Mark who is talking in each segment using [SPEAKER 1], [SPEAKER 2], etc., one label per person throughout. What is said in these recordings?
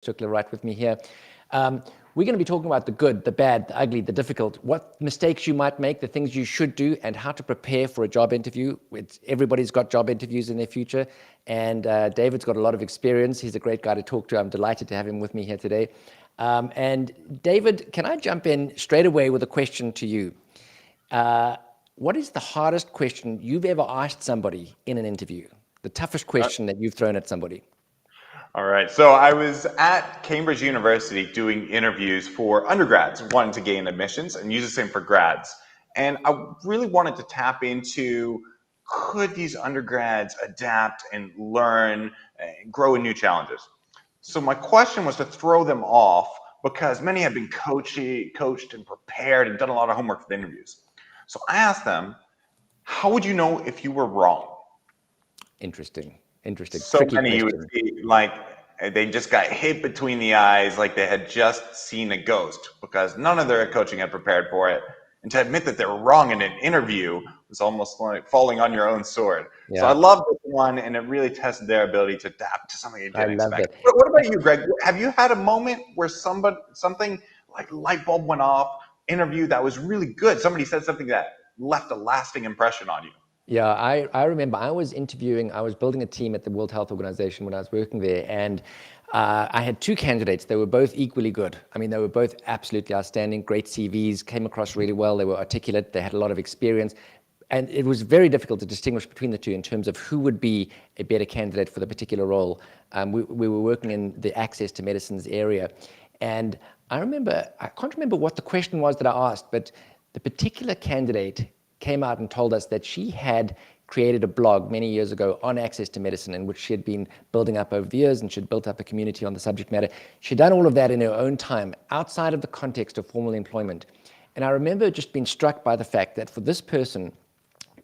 [SPEAKER 1] Stuckler right with me here. We're going to be talking about the good, the bad, the ugly, the difficult, what mistakes you might make, the things you should do, and how to prepare for a job interview. Everybody's got job interviews in their future, and David's got a lot of experience. He's a great guy to talk to. I'm delighted to have him with me here today. And David, can I jump in straight away with a question to you? What is the hardest question you've ever asked somebody in an interview? The toughest question that you've thrown at somebody?
[SPEAKER 2] All right, so I was at Cambridge University doing interviews for undergrads wanting to gain admissions and use the same for grads. And I really wanted to tap into, could these undergrads adapt and learn and grow in new challenges? So my question was to throw them off because many have been coached and prepared and done a lot of homework for the interviews. So I asked them, how would you know if you were wrong?
[SPEAKER 1] Interesting.
[SPEAKER 2] So
[SPEAKER 1] Tricky
[SPEAKER 2] many you would
[SPEAKER 1] question.
[SPEAKER 2] see, like they just got hit between the eyes, like they had just seen a ghost, because none of their coaching had prepared for it. And to admit that they were wrong in an interview was almost like falling on your own sword.
[SPEAKER 1] Yeah.
[SPEAKER 2] So I love this one, and it really tested their ability to adapt to something they didn't expect.
[SPEAKER 1] That.
[SPEAKER 2] What about you, Greg? Have you had a moment where something like light bulb went off, interview that was really good? Somebody said something that left a lasting impression on you.
[SPEAKER 1] Yeah, I remember I was building a team at the World Health Organization when I was working there, and I had two candidates. They were both equally good. I mean, they were both absolutely outstanding, great CVs, came across really well. They were articulate, they had a lot of experience, and it was very difficult to distinguish between the two in terms of who would be a better candidate for the particular role. We were working in the access to medicines area, and I can't remember what the question was that I asked, but the particular candidate came out and told us that she had created a blog many years ago on access to medicine, in which she had been building up over the years, and she'd built up a community on the subject matter. She'd done all of that in her own time, outside of the context of formal employment. And I remember just being struck by the fact that for this person,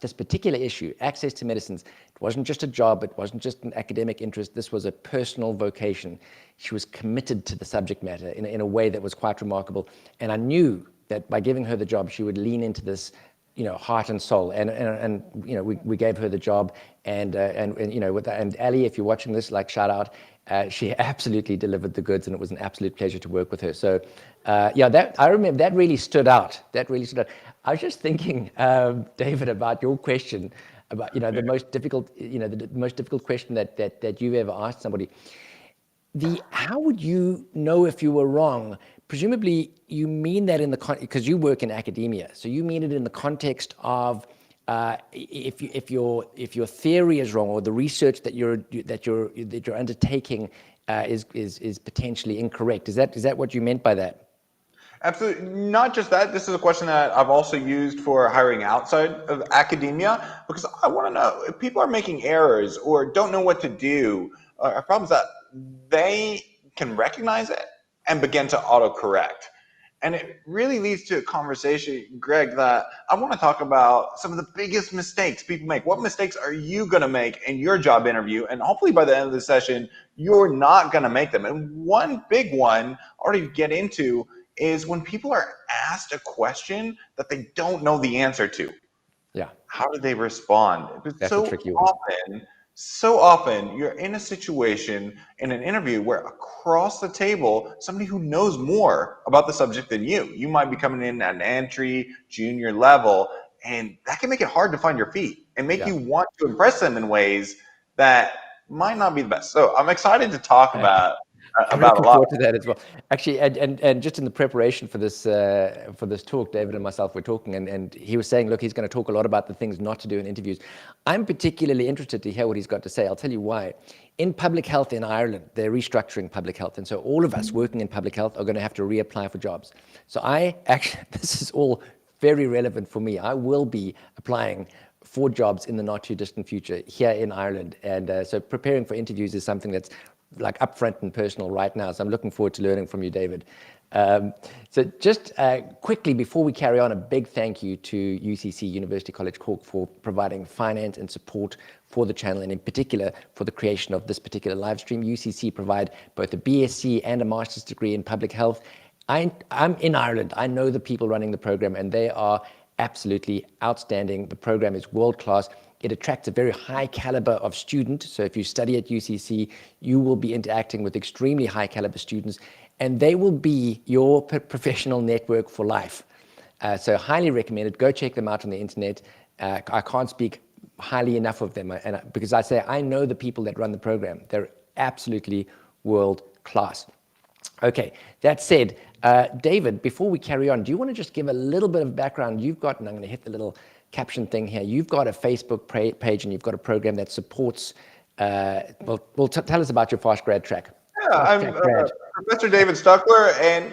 [SPEAKER 1] this particular issue, access to medicines, it wasn't just a job, it wasn't just an academic interest, this was a personal vocation. She was committed to the subject matter in a way that was quite remarkable. And I knew that by giving her the job, she would lean into this, heart and soul, and we gave her the job, and Ali, if you're watching this, shout out, she absolutely delivered the goods, and it was an absolute pleasure to work with her. So, I remember that really stood out. I was just thinking, David, about your question about the most difficult, the most difficult question that you've ever asked somebody. How would you know if you were wrong? Presumably, you mean that because you work in academia, so you mean it in the context of if your theory is wrong, or the research that you're undertaking is potentially incorrect. Is that what you meant by that?
[SPEAKER 2] Absolutely. Not just that. This is a question that I've also used for hiring outside of academia, because I want to know if people are making errors or don't know what to do, or problems that they can recognize it and begin to autocorrect. And it really leads to a conversation, Greg, that I want to talk about some of the biggest mistakes people make. What mistakes are you going to make in your job interview? And hopefully by the end of the session, you're not going to make them. And one big one already get into is when people are asked a question that they don't know the answer to.
[SPEAKER 1] Yeah.
[SPEAKER 2] How do they respond?
[SPEAKER 1] That's a tricky one.
[SPEAKER 2] So often you're in a situation in an interview where across the table, somebody who knows more about the subject than you might be coming in at an entry, junior level, and that can make it hard to find your feet and make you want to impress them in ways that might not be the best. So I'm excited to talk about
[SPEAKER 1] I'm looking forward to that as well. Actually, and just in the preparation for this talk, David and myself were talking, and he was saying, look, he's going to talk a lot about the things not to do in interviews. I'm particularly interested to hear what he's got to say. I'll tell you why. In public health in Ireland, they're restructuring public health, and so all of us working in public health are going to have to reapply for jobs. So this is all very relevant for me. I will be applying for jobs in the not too distant future here in Ireland, and so preparing for interviews is something that's upfront and personal right now. So I'm looking forward to learning from you, David. So just quickly, before we carry on, a big thank you to UCC, University College Cork, for providing finance and support for the channel, and in particular for the creation of this particular live stream. UCC provide both a BSc and a master's degree in public health. I'm in Ireland. I know the people running the program, and they are absolutely outstanding. The program is world class. It attracts a very high caliber of student. So if you study at UCC, you will be interacting with extremely high caliber students, and they will be your professional network for life. So highly recommended. Go check them out on the internet. I can't speak highly enough of them, because I know the people that run the program. They're absolutely world class. Okay, that said, David, before we carry on, do you want to just give a little bit of background? You've got, and I'm going to hit the little caption thing here, you've got a Facebook page and you've got a program that supports, well, tell us about your Fast Grad track.
[SPEAKER 2] Yeah, I'm Professor David Stuckler, and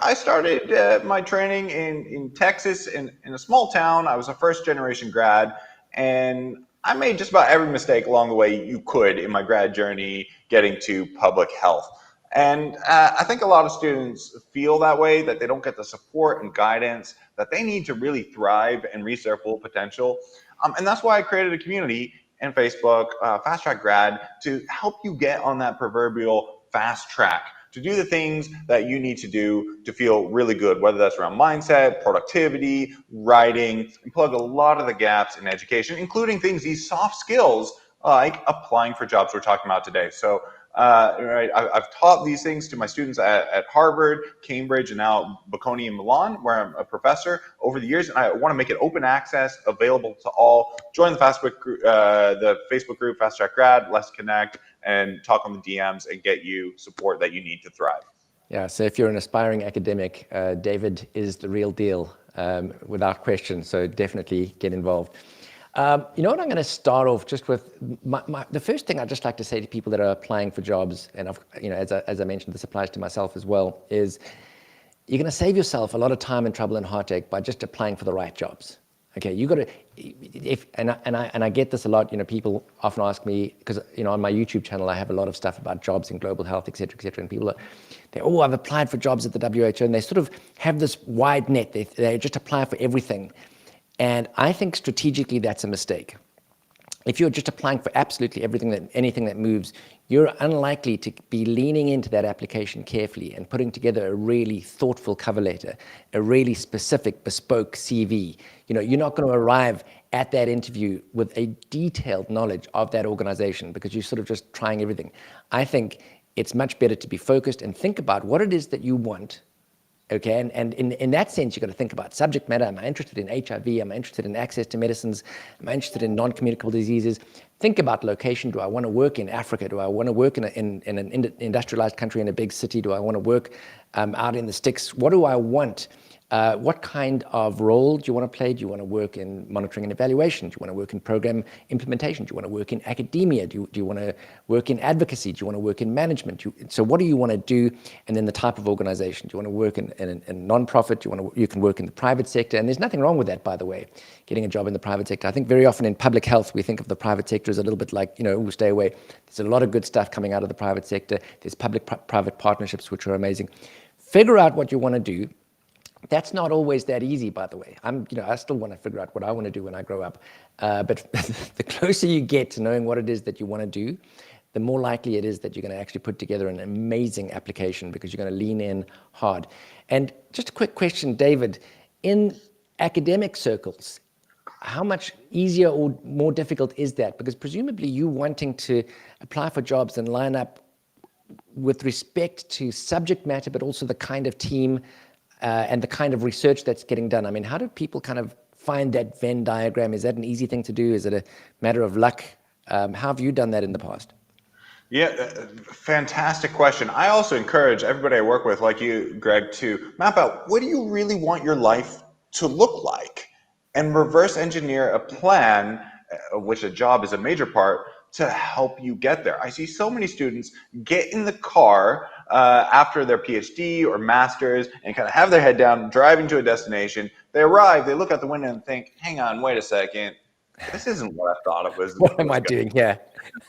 [SPEAKER 2] I started my training in Texas in a small town. I was a first generation grad, and I made just about every mistake along the way you could in my grad journey getting to public health. And I think a lot of students feel that way, that they don't get the support and guidance that they need to really thrive and reach their full potential. And that's why I created a community in Facebook, Fast Track Grad, to help you get on that proverbial fast track, to do the things that you need to do to feel really good, whether that's around mindset, productivity, writing, and plug a lot of the gaps in education, including these soft skills like applying for jobs we're talking about today. So I've taught these things to my students at Harvard, Cambridge, and now Bocconi in Milan, where I'm a professor over the years, and I want to make it open access, available to all. Join the Facebook group, Fast Track Grad, let's connect and talk on the DMs and get you support that you need to thrive.
[SPEAKER 1] Yeah, so if you're an aspiring academic, David is the real deal, without question, so definitely get involved. You know what, I'm going to start off just with the first thing I'd just like to say to people that are applying for jobs, and as I mentioned, this applies to myself as well, is you're going to save yourself a lot of time and trouble and heartache by just applying for the right jobs. Okay, you got to, and I get this a lot. People often ask me, because on my YouTube channel I have a lot of stuff about jobs in global health, et cetera, and people I've applied for jobs at the WHO, and they sort of have this wide net. They just apply for everything. And I think strategically that's a mistake. If you're just applying for absolutely anything that moves, you're unlikely to be leaning into that application carefully and putting together a really thoughtful cover letter, a really specific, bespoke CV. You're not going to arrive at that interview with a detailed knowledge of that organization because you're sort of just trying everything. I think it's much better to be focused and think about what it is that you want. Okay, and in that sense, you've got to think about subject matter. Am I interested in HIV? Am I interested in access to medicines? Am I interested in non-communicable diseases? Think about location. Do I want to work in Africa? Do I want to work in an industrialized country in a big city? Do I want to work out in the sticks? What do I want? What kind of role do you want to play? Do you want to work in monitoring and evaluation? Do you want to work in program implementation? Do you want to work in academia? Do you want to work in advocacy? Do you want to work in management? So what do you want to do? And then the type of organization. Do you want to work in a non-profit? You can work in the private sector. And there's nothing wrong with that, by the way, getting a job in the private sector. I think very often in public health, we think of the private sector as a little bit like, stay away. There's a lot of good stuff coming out of the private sector. There's public-private partnerships, which are amazing. Figure out what you want to do. That's not always that easy, by the way. I still want to figure out what I want to do when I grow up. But the closer you get to knowing what it is that you want to do, the more likely it is that you're going to actually put together an amazing application because you're going to lean in hard. And just a quick question, David, in academic circles, how much easier or more difficult is that? Because presumably you wanting to apply for jobs and line up with respect to subject matter, but also the kind of team and the kind of research that's getting done. I mean, how do people kind of find that Venn diagram? Is that an easy thing to do? Is it a matter of luck? How have you done that in the past?
[SPEAKER 2] Yeah, fantastic question. I also encourage everybody I work with, like you, Greg, to map out what do you really want your life to look like and reverse engineer a plan, of which a job is a major part, to help you get there. I see so many students get in the car after their PhD or master's and kind of have their head down, driving to a destination. They arrive, they look out the window and think, hang on, wait a second. This isn't what I thought it was.
[SPEAKER 1] What am I doing here?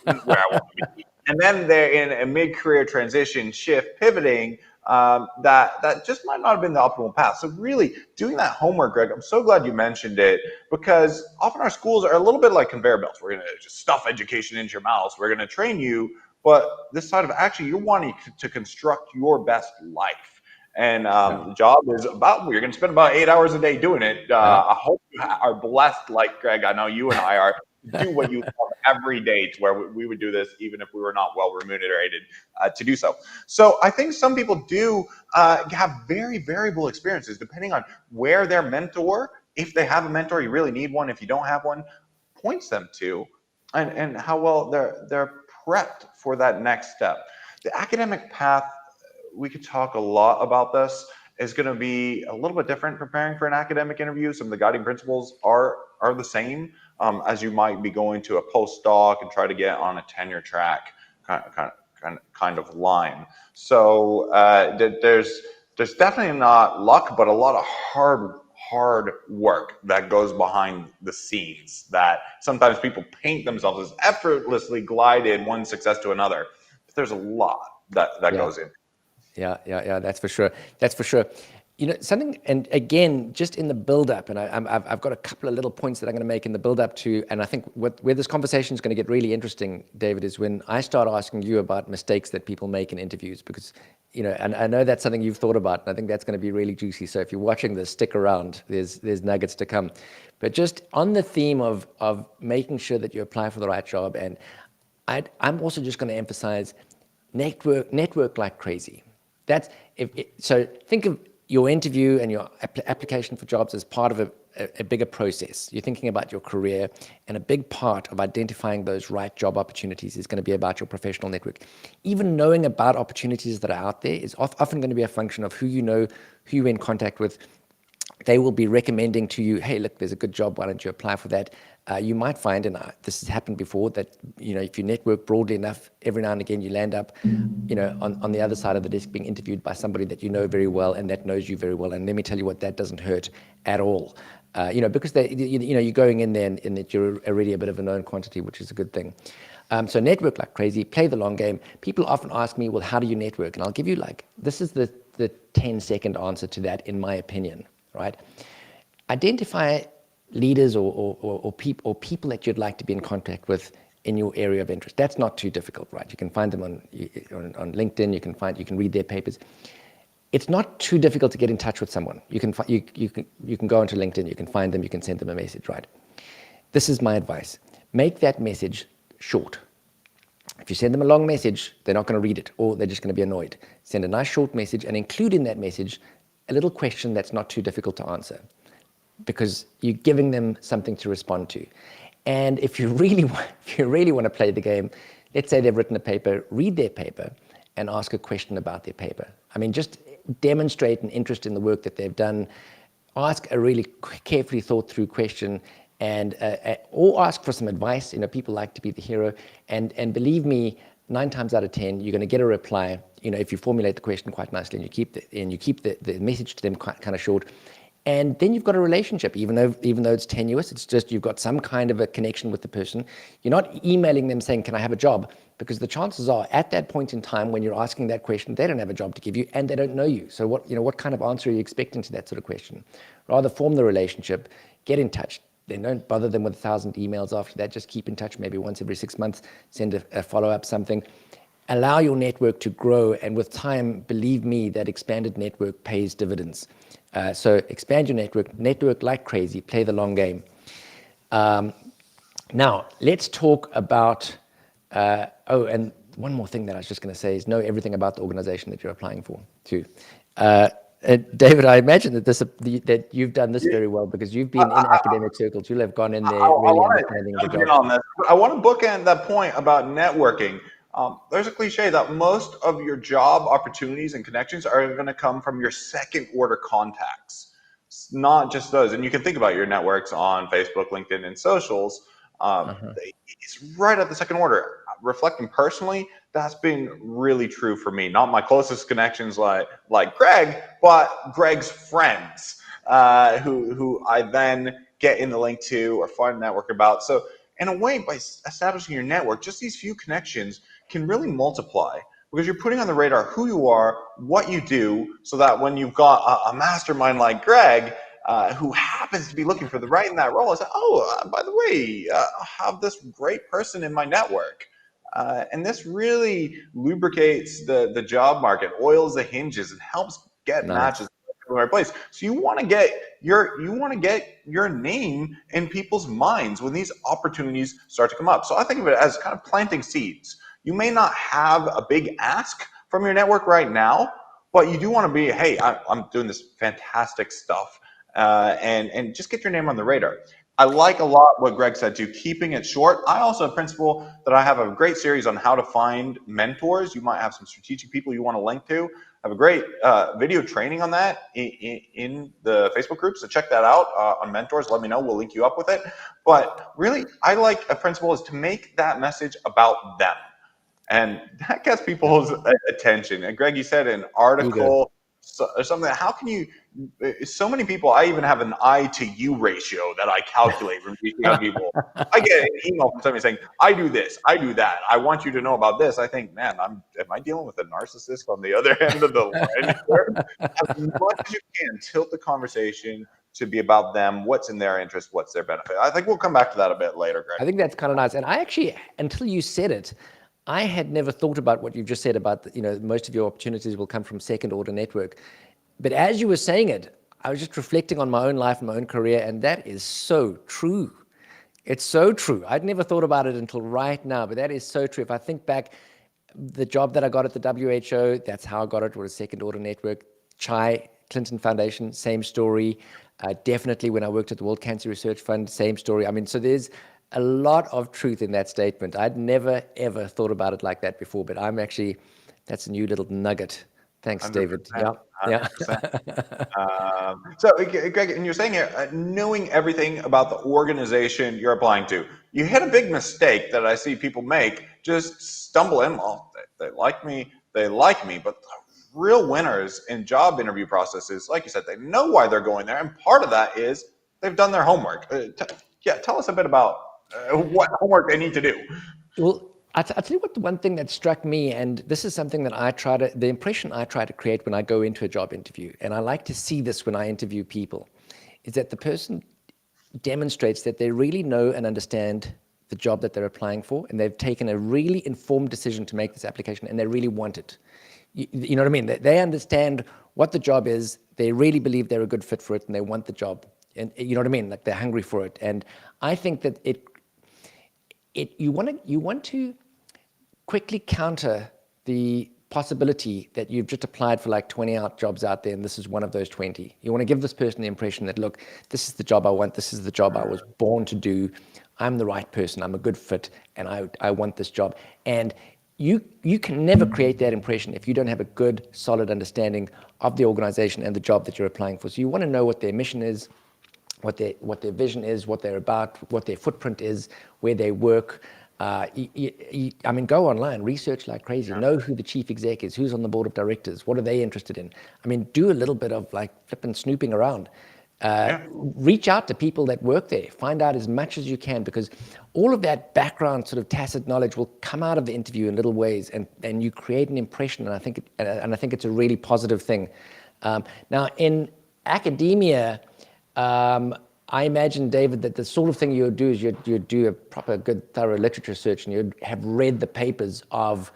[SPEAKER 2] This is where I want to be. And then they're in a mid-career transition, shift, pivoting, that just might not have been the optimal path. So really doing that homework, Greg, I'm so glad you mentioned it, because often our schools are a little bit like conveyor belts. We're going to just stuff education into your mouth. We're going to train you. But this side of actually, you're wanting to construct your best life. And the job is you're going to spend about 8 hours a day doing it. I hope you are blessed, like Greg, I know you and I are, do what you love every day, to where we would do this even if we were not well remunerated to do so. So I think some people do have very variable experiences depending on where their mentor, if they have a mentor, you really need one. If you don't have one, points them to, and how well they're prepped for that next step. The academic path, we could talk a lot about this, is going to be a little bit different preparing for an academic interview. Some of the guiding principles are the same as you might be going to a postdoc and try to get on a tenure track kind of line. So there's definitely not luck, but a lot of hard work that goes behind the scenes that sometimes people paint themselves as effortlessly glided one success to another. But there's a lot that goes in.
[SPEAKER 1] Yeah. That's for sure. That's for sure. You know, something, and again, just in the build-up, and I've got a couple of little points that I'm going to make in the build-up to, and I think where this conversation is going to get really interesting, David, is when I start asking you about mistakes that people make in interviews, because, you know, and I know that's something you've thought about, and I think that's going to be really juicy. So if you're watching this, stick around. There's nuggets to come. But just on the theme of making sure that you apply for the right job, and I'm also just going to emphasize network like crazy. So think of your interview and your application for jobs as part of a bigger process. You're thinking about your career, and a big part of identifying those right job opportunities is going to be about your professional network. Even knowing about opportunities that are out there is often going to be a function of who you know, who you're in contact with. They will be recommending to you, hey, look, there's a good job, why don't you apply for that? You might find, and this has happened before, that, you know, if you network broadly enough, every now and again you land up, you know, on the other side of the desk being interviewed by somebody that you know very well and that knows you very well. And let me tell you what, that doesn't hurt at all. You know, because you know, you're going in there and that you're already a bit of a known quantity, which is a good thing. So network like crazy, play the long game. People often ask me, well, how do you network? And I'll give you this is the 10-second answer to that, in my opinion. Right? Identify leaders or people that you'd like to be in contact with in your area of interest. That's not too difficult, right? You can find them on LinkedIn. You can read their papers. It's not too difficult to get in touch with someone. You can go onto LinkedIn. You can find them. You can send them a message, right? This is my advice. Make that message short. If you send them a long message, they're not going to read it, or they're just going to be annoyed. Send a nice short message and include in that message a little question that's not too difficult to answer, because you're giving them something to respond to. And if you really want to play the game, let's say they've written a paper, read their paper and ask a question about their paper. I mean, just demonstrate an interest in the work that they've done. Ask a really carefully thought through question, and or ask for some advice. You know, people like to be the hero, and believe me, 9 times out of 10, you're going to get a reply. You know, if you formulate the question quite nicely and you keep the message to them kind of short, and then you've got a relationship. Even though it's tenuous, it's just you've got some kind of a connection with the person. You're not emailing them saying, "Can I have a job?" Because the chances are, at that point in time when you're asking that question, they don't have a job to give you and they don't know you. So what kind of answer are you expecting to that sort of question? Rather, form the relationship, get in touch. Then don't bother them with 1,000 emails after that. Just keep in touch maybe once every 6 months, send a follow-up, something. Allow your network to grow, and with time, believe me, that expanded network pays dividends. So expand your network like crazy, play the long game. Now, let's talk about, and one more thing that I was just going to say is know everything about the organization that you're applying for, too. David, I imagine that you've done this very well, because you've been in academic circles. You'll have gone in there really understanding the job.
[SPEAKER 2] On this. I want to bookend that point about networking. There's a cliche that most of your job opportunities and connections are going to come from your second order contacts. It's not just those. And you can think about your networks on Facebook, LinkedIn, and socials. It's right at the second order. Reflecting personally, that's been really true for me. Not my closest connections like Greg, but Greg's friends, who I then get in the link to or find a network about. So in a way, by establishing your network, just these few connections can really multiply, because you're putting on the radar who you are, what you do, so that when you've got a mastermind like Greg, who happens to be looking for the right in that role, I say, by the way, I have this great person in my network. And this really lubricates the job market, oils the hinges, and helps get matches in the right place. So you want to get your name in people's minds when these opportunities start to come up. So I think of it as kind of planting seeds. You may not have a big ask from your network right now, but you do want to be, hey, I'm doing this fantastic stuff, and just get your name on the radar. I like a lot what Greg said too, keeping it short. I also have a principle that I have a great series on how to find mentors. You might have some strategic people you want to link to. I have a great video training on that in the Facebook group. So check that out on mentors. Let me know. We'll link you up with it. But really, I like a principle is to make that message about them. And that gets people's attention. And Greg, you said an article or something. How can you? So many people. I even have an I to you ratio that I calculate when reaching out to people. I get an email from somebody saying, "I do this, I do that. I want you to know about this." I think, man, am I dealing with a narcissist on the other end of the line here? As much as you can, tilt the conversation to be about them. What's in their interest? What's their benefit? I think we'll come back to that a bit later, Greg.
[SPEAKER 1] I think that's kind of nice. And I actually, until you said it, I had never thought about what you've just said about, most of your opportunities will come from second order network. But as you were saying it, I was just reflecting on my own life and my own career, and that is so true. It's so true. I'd never thought about it until right now, but that is so true. If I think back, the job that I got at the WHO, that's how I got it, was a second order network. Clinton Foundation, same story. Definitely when I worked at the World Cancer Research Fund, same story. I mean, so there's a lot of truth in that statement. I'd never, ever thought about it like that before, but that's a new little nugget. Thanks, 100%, David. Yeah.
[SPEAKER 2] So, Greg, and you're saying here, knowing everything about the organization you're applying to, you hit a big mistake that I see people make, just stumble in, well, they like me, but the real winners in job interview processes, like you said, they know why they're going there, and part of that is they've done their homework. Tell us a bit about what homework they need to do.
[SPEAKER 1] Well, I'll tell you what, the one thing that struck me, and this is something that the impression I try to create when I go into a job interview, and I like to see this when I interview people, is that the person demonstrates that they really know and understand the job that they're applying for, and they've taken a really informed decision to make this application, and they really want it. You know what I mean? They understand what the job is, they really believe they're a good fit for it, and they want the job. And you know what I mean? Like, they're hungry for it. And I think that you want to quickly counter the possibility that you've just applied for like 20 jobs out there, and this is one of those 20. You want to give this person the impression that, look, this is the job I want, this is the job I was born to do, I'm the right person, I'm a good fit, and I want this job. And you can never create that impression if you don't have a good, solid understanding of the organization and the job that you're applying for. So you want to know what their mission is, what their vision is, what they're about, what their footprint is, where they work. I mean, go online, research like crazy, know who the chief exec is, who's on the board of directors, what are they interested in? I mean, do a little bit of like flipping snooping around. Reach out to people that work there, find out as much as you can, because all of that background sort of tacit knowledge will come out of the interview in little ways, and you create an impression, and I think it's a really positive thing. Now, in academia, I imagine, David, that the sort of thing you would do is you'd do a proper, good, thorough literature search, and you'd have read the papers of,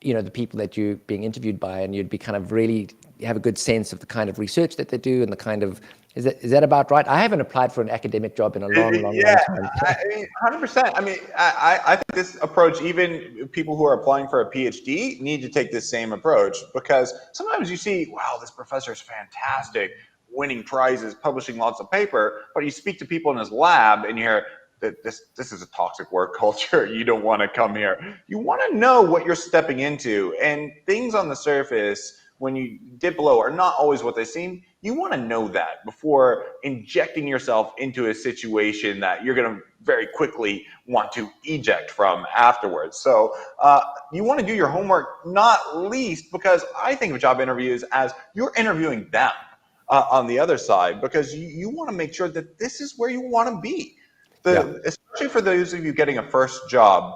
[SPEAKER 1] the people that you're being interviewed by, and you'd be kind of really have a good sense of the kind of research that they do and the kind of, is that about right? I haven't applied for an academic job in a long time.
[SPEAKER 2] 100%. I mean, I think this approach, even people who are applying for a PhD need to take this same approach, because sometimes you see, wow, this professor is fantastic, winning prizes, publishing lots of paper, but you speak to people in his lab and you hear that this is a toxic work culture. You don't want to come here. You want to know what you're stepping into, and things on the surface when you dip below are not always what they seem. You want to know that before injecting yourself into a situation that you're going to very quickly want to eject from afterwards. So you want to do your homework, not least because I think of job interviews as you're interviewing them on the other side, because you want to make sure that this is where you want to be. Especially for those of you getting a first job,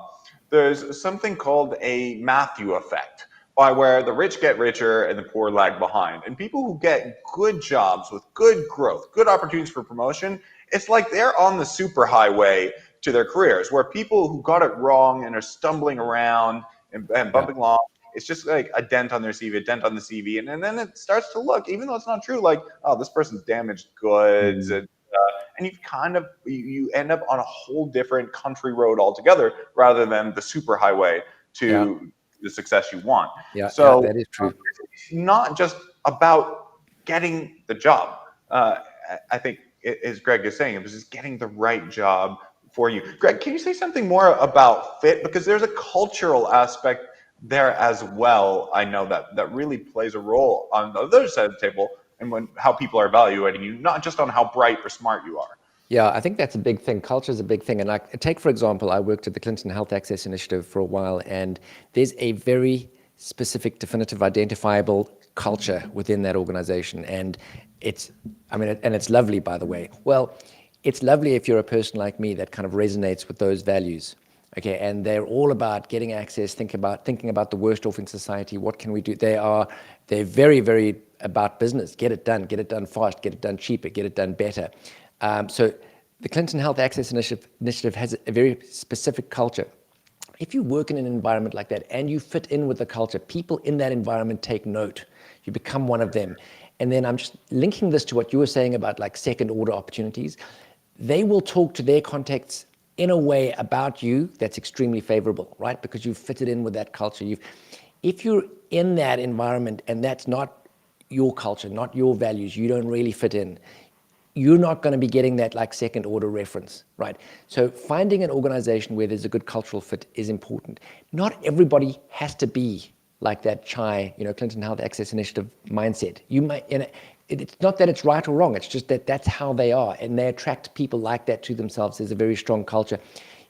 [SPEAKER 2] there's something called a Matthew effect, by where the rich get richer and the poor lag behind. And people who get good jobs with good growth, good opportunities for promotion, it's like they're on the superhighway to their careers, where people who got it wrong and are stumbling around and bumping along, It's just like a dent on their CV, a dent on the CV, and then it starts to look, even though it's not true, like, oh, this person's damaged goods, and you end up on a whole different country road altogether, rather than the super highway
[SPEAKER 1] Yeah.
[SPEAKER 2] to the success you want.
[SPEAKER 1] Yeah. Yeah.
[SPEAKER 2] So
[SPEAKER 1] That is true.
[SPEAKER 2] it's not just about getting the job. I think, as Greg is saying, it was just getting the right job for you. Greg, can you say something more about fit? Because there's a cultural aspect there as well. I know that really plays a role on the other side of the table, and how people are evaluating you, not just on how bright or smart you are.
[SPEAKER 1] Yeah, I think that's a big thing. Culture is a big thing. And like, take, for example, I worked at the Clinton Health Access Initiative for a while, and there's a very specific, definitive, identifiable culture within that organization. And it's, I mean, and it's lovely, by the way. Well, it's lovely if you're a person like me that kind of resonates with those values. Okay, and they're all about getting access, thinking about the worst off in society. What can we do? They're very, very about business. Get it done fast, get it done cheaper, get it done better. So the Clinton Health Access Initiative has a very specific culture. If you work in an environment like that and you fit in with the culture, people in that environment take note. You become one of them. And then I'm just linking this to what you were saying about like second order opportunities. They will talk to their contacts in a way about you that's extremely favorable, right? Because you've fitted in with that culture. If you're in that environment and that's not your culture, not your values, you don't really fit in, you're not going to be getting that like second order reference, right? So finding an organization where there's a good cultural fit is important. Not everybody has to be like that Clinton Health Access Initiative mindset. You might, it's not that it's right or wrong. It's just that that's how they are, and they attract people like that to themselves. There's a very strong culture.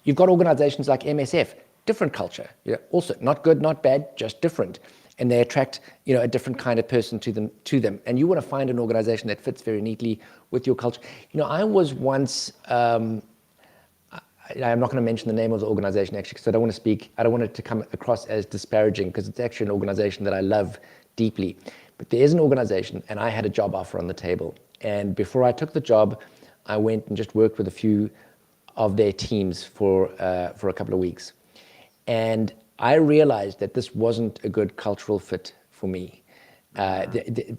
[SPEAKER 1] You've got organizations like MSF, different culture. Also not good, not bad, just different. And they attract, a different kind of person to them. And you want to find an organization that fits very neatly with your culture. I was once, I'm not going to mention the name of the organization actually, because I don't want it to come across as disparaging, because it's actually an organization that I love deeply. But there is an organization, and I had a job offer on the table. And before I took the job, I went and just worked with a few of their teams for a couple of weeks. And I realized that this wasn't a good cultural fit for me. The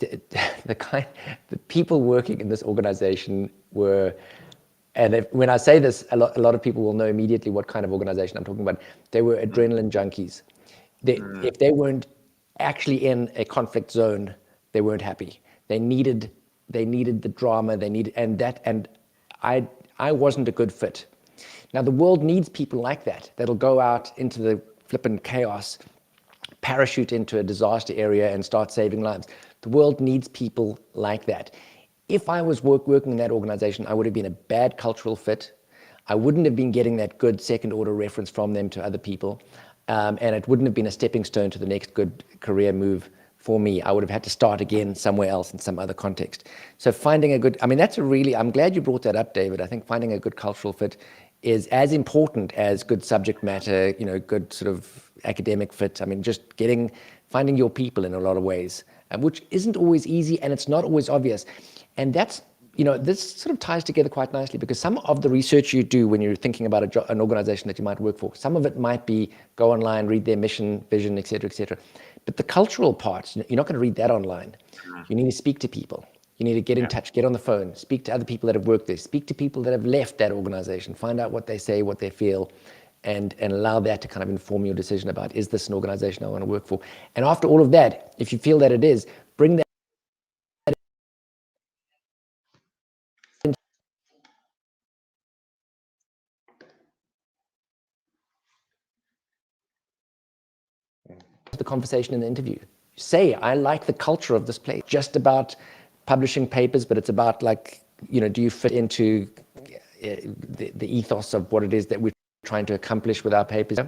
[SPEAKER 1] people working in this organization were, and when I say this, a lot of people will know immediately what kind of organization I'm talking about. They were adrenaline junkies. If they weren't actually in a conflict zone, they weren't happy. They needed the drama. And I wasn't a good fit. Now the world needs people like that. That'll go out into the flippin' chaos, parachute into a disaster area and start saving lives. The world needs people like that. If I was working in that organization, I would have been a bad cultural fit. I wouldn't have been getting that good second order reference from them to other people. And it wouldn't have been a stepping stone to the next good career move for me. I would have had to start again somewhere else in some other context. So finding a good, I'm glad you brought that up, David. I think finding a good cultural fit is as important as good subject matter, good sort of academic fit. Just finding your people in a lot of ways, which isn't always easy, and it's not always obvious. And that's, this sort of ties together quite nicely, because some of the research you do when you're thinking about an organization that you might work for, some of it might be go online, read their mission, vision, et cetera. But the cultural parts, you're not going to read that online. You need to speak to people. You need to get in touch, get on the phone, speak to other people that have worked there, speak to people that have left that organization, find out what they say, what they feel, and allow that to kind of inform your decision about, is this an organization I want to work for? And after all of that, if you feel that it is, bring that into the conversation in the interview. Say, I like the culture of this place. Just about publishing papers, but it's about do you fit into the ethos of what it is that we're trying to accomplish with our papers?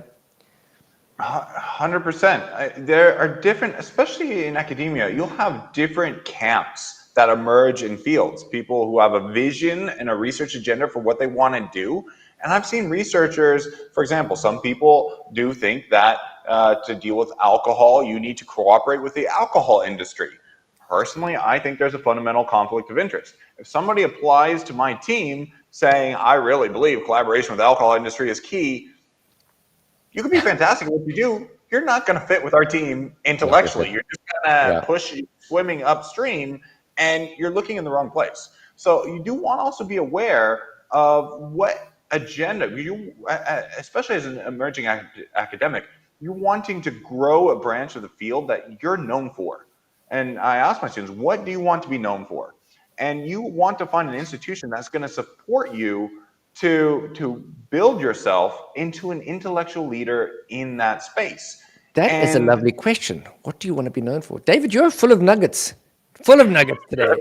[SPEAKER 2] 100%. There are different, especially in academia, you'll have different camps that emerge in fields. People who have a vision and a research agenda for what they want to do. And I've seen researchers, for example, some people do think that to deal with alcohol, you need to cooperate with the alcohol industry. Personally, I think there's a fundamental conflict of interest. If somebody applies to my team saying, I really believe collaboration with the alcohol industry is key, you can be fantastic at what you do, you're not going to fit with our team intellectually. You're just going to push swimming upstream, and you're looking in the wrong place. So you do want to also be aware of what agenda you, especially as an emerging academic, you're wanting to grow a branch of the field that you're known for. And I ask my students, what do you want to be known for? And you want to find an institution that's going to support you to build yourself into an intellectual leader in that space.
[SPEAKER 1] That is a lovely question. What do you want to be known for? David, you're full of nuggets. Full of nuggets today.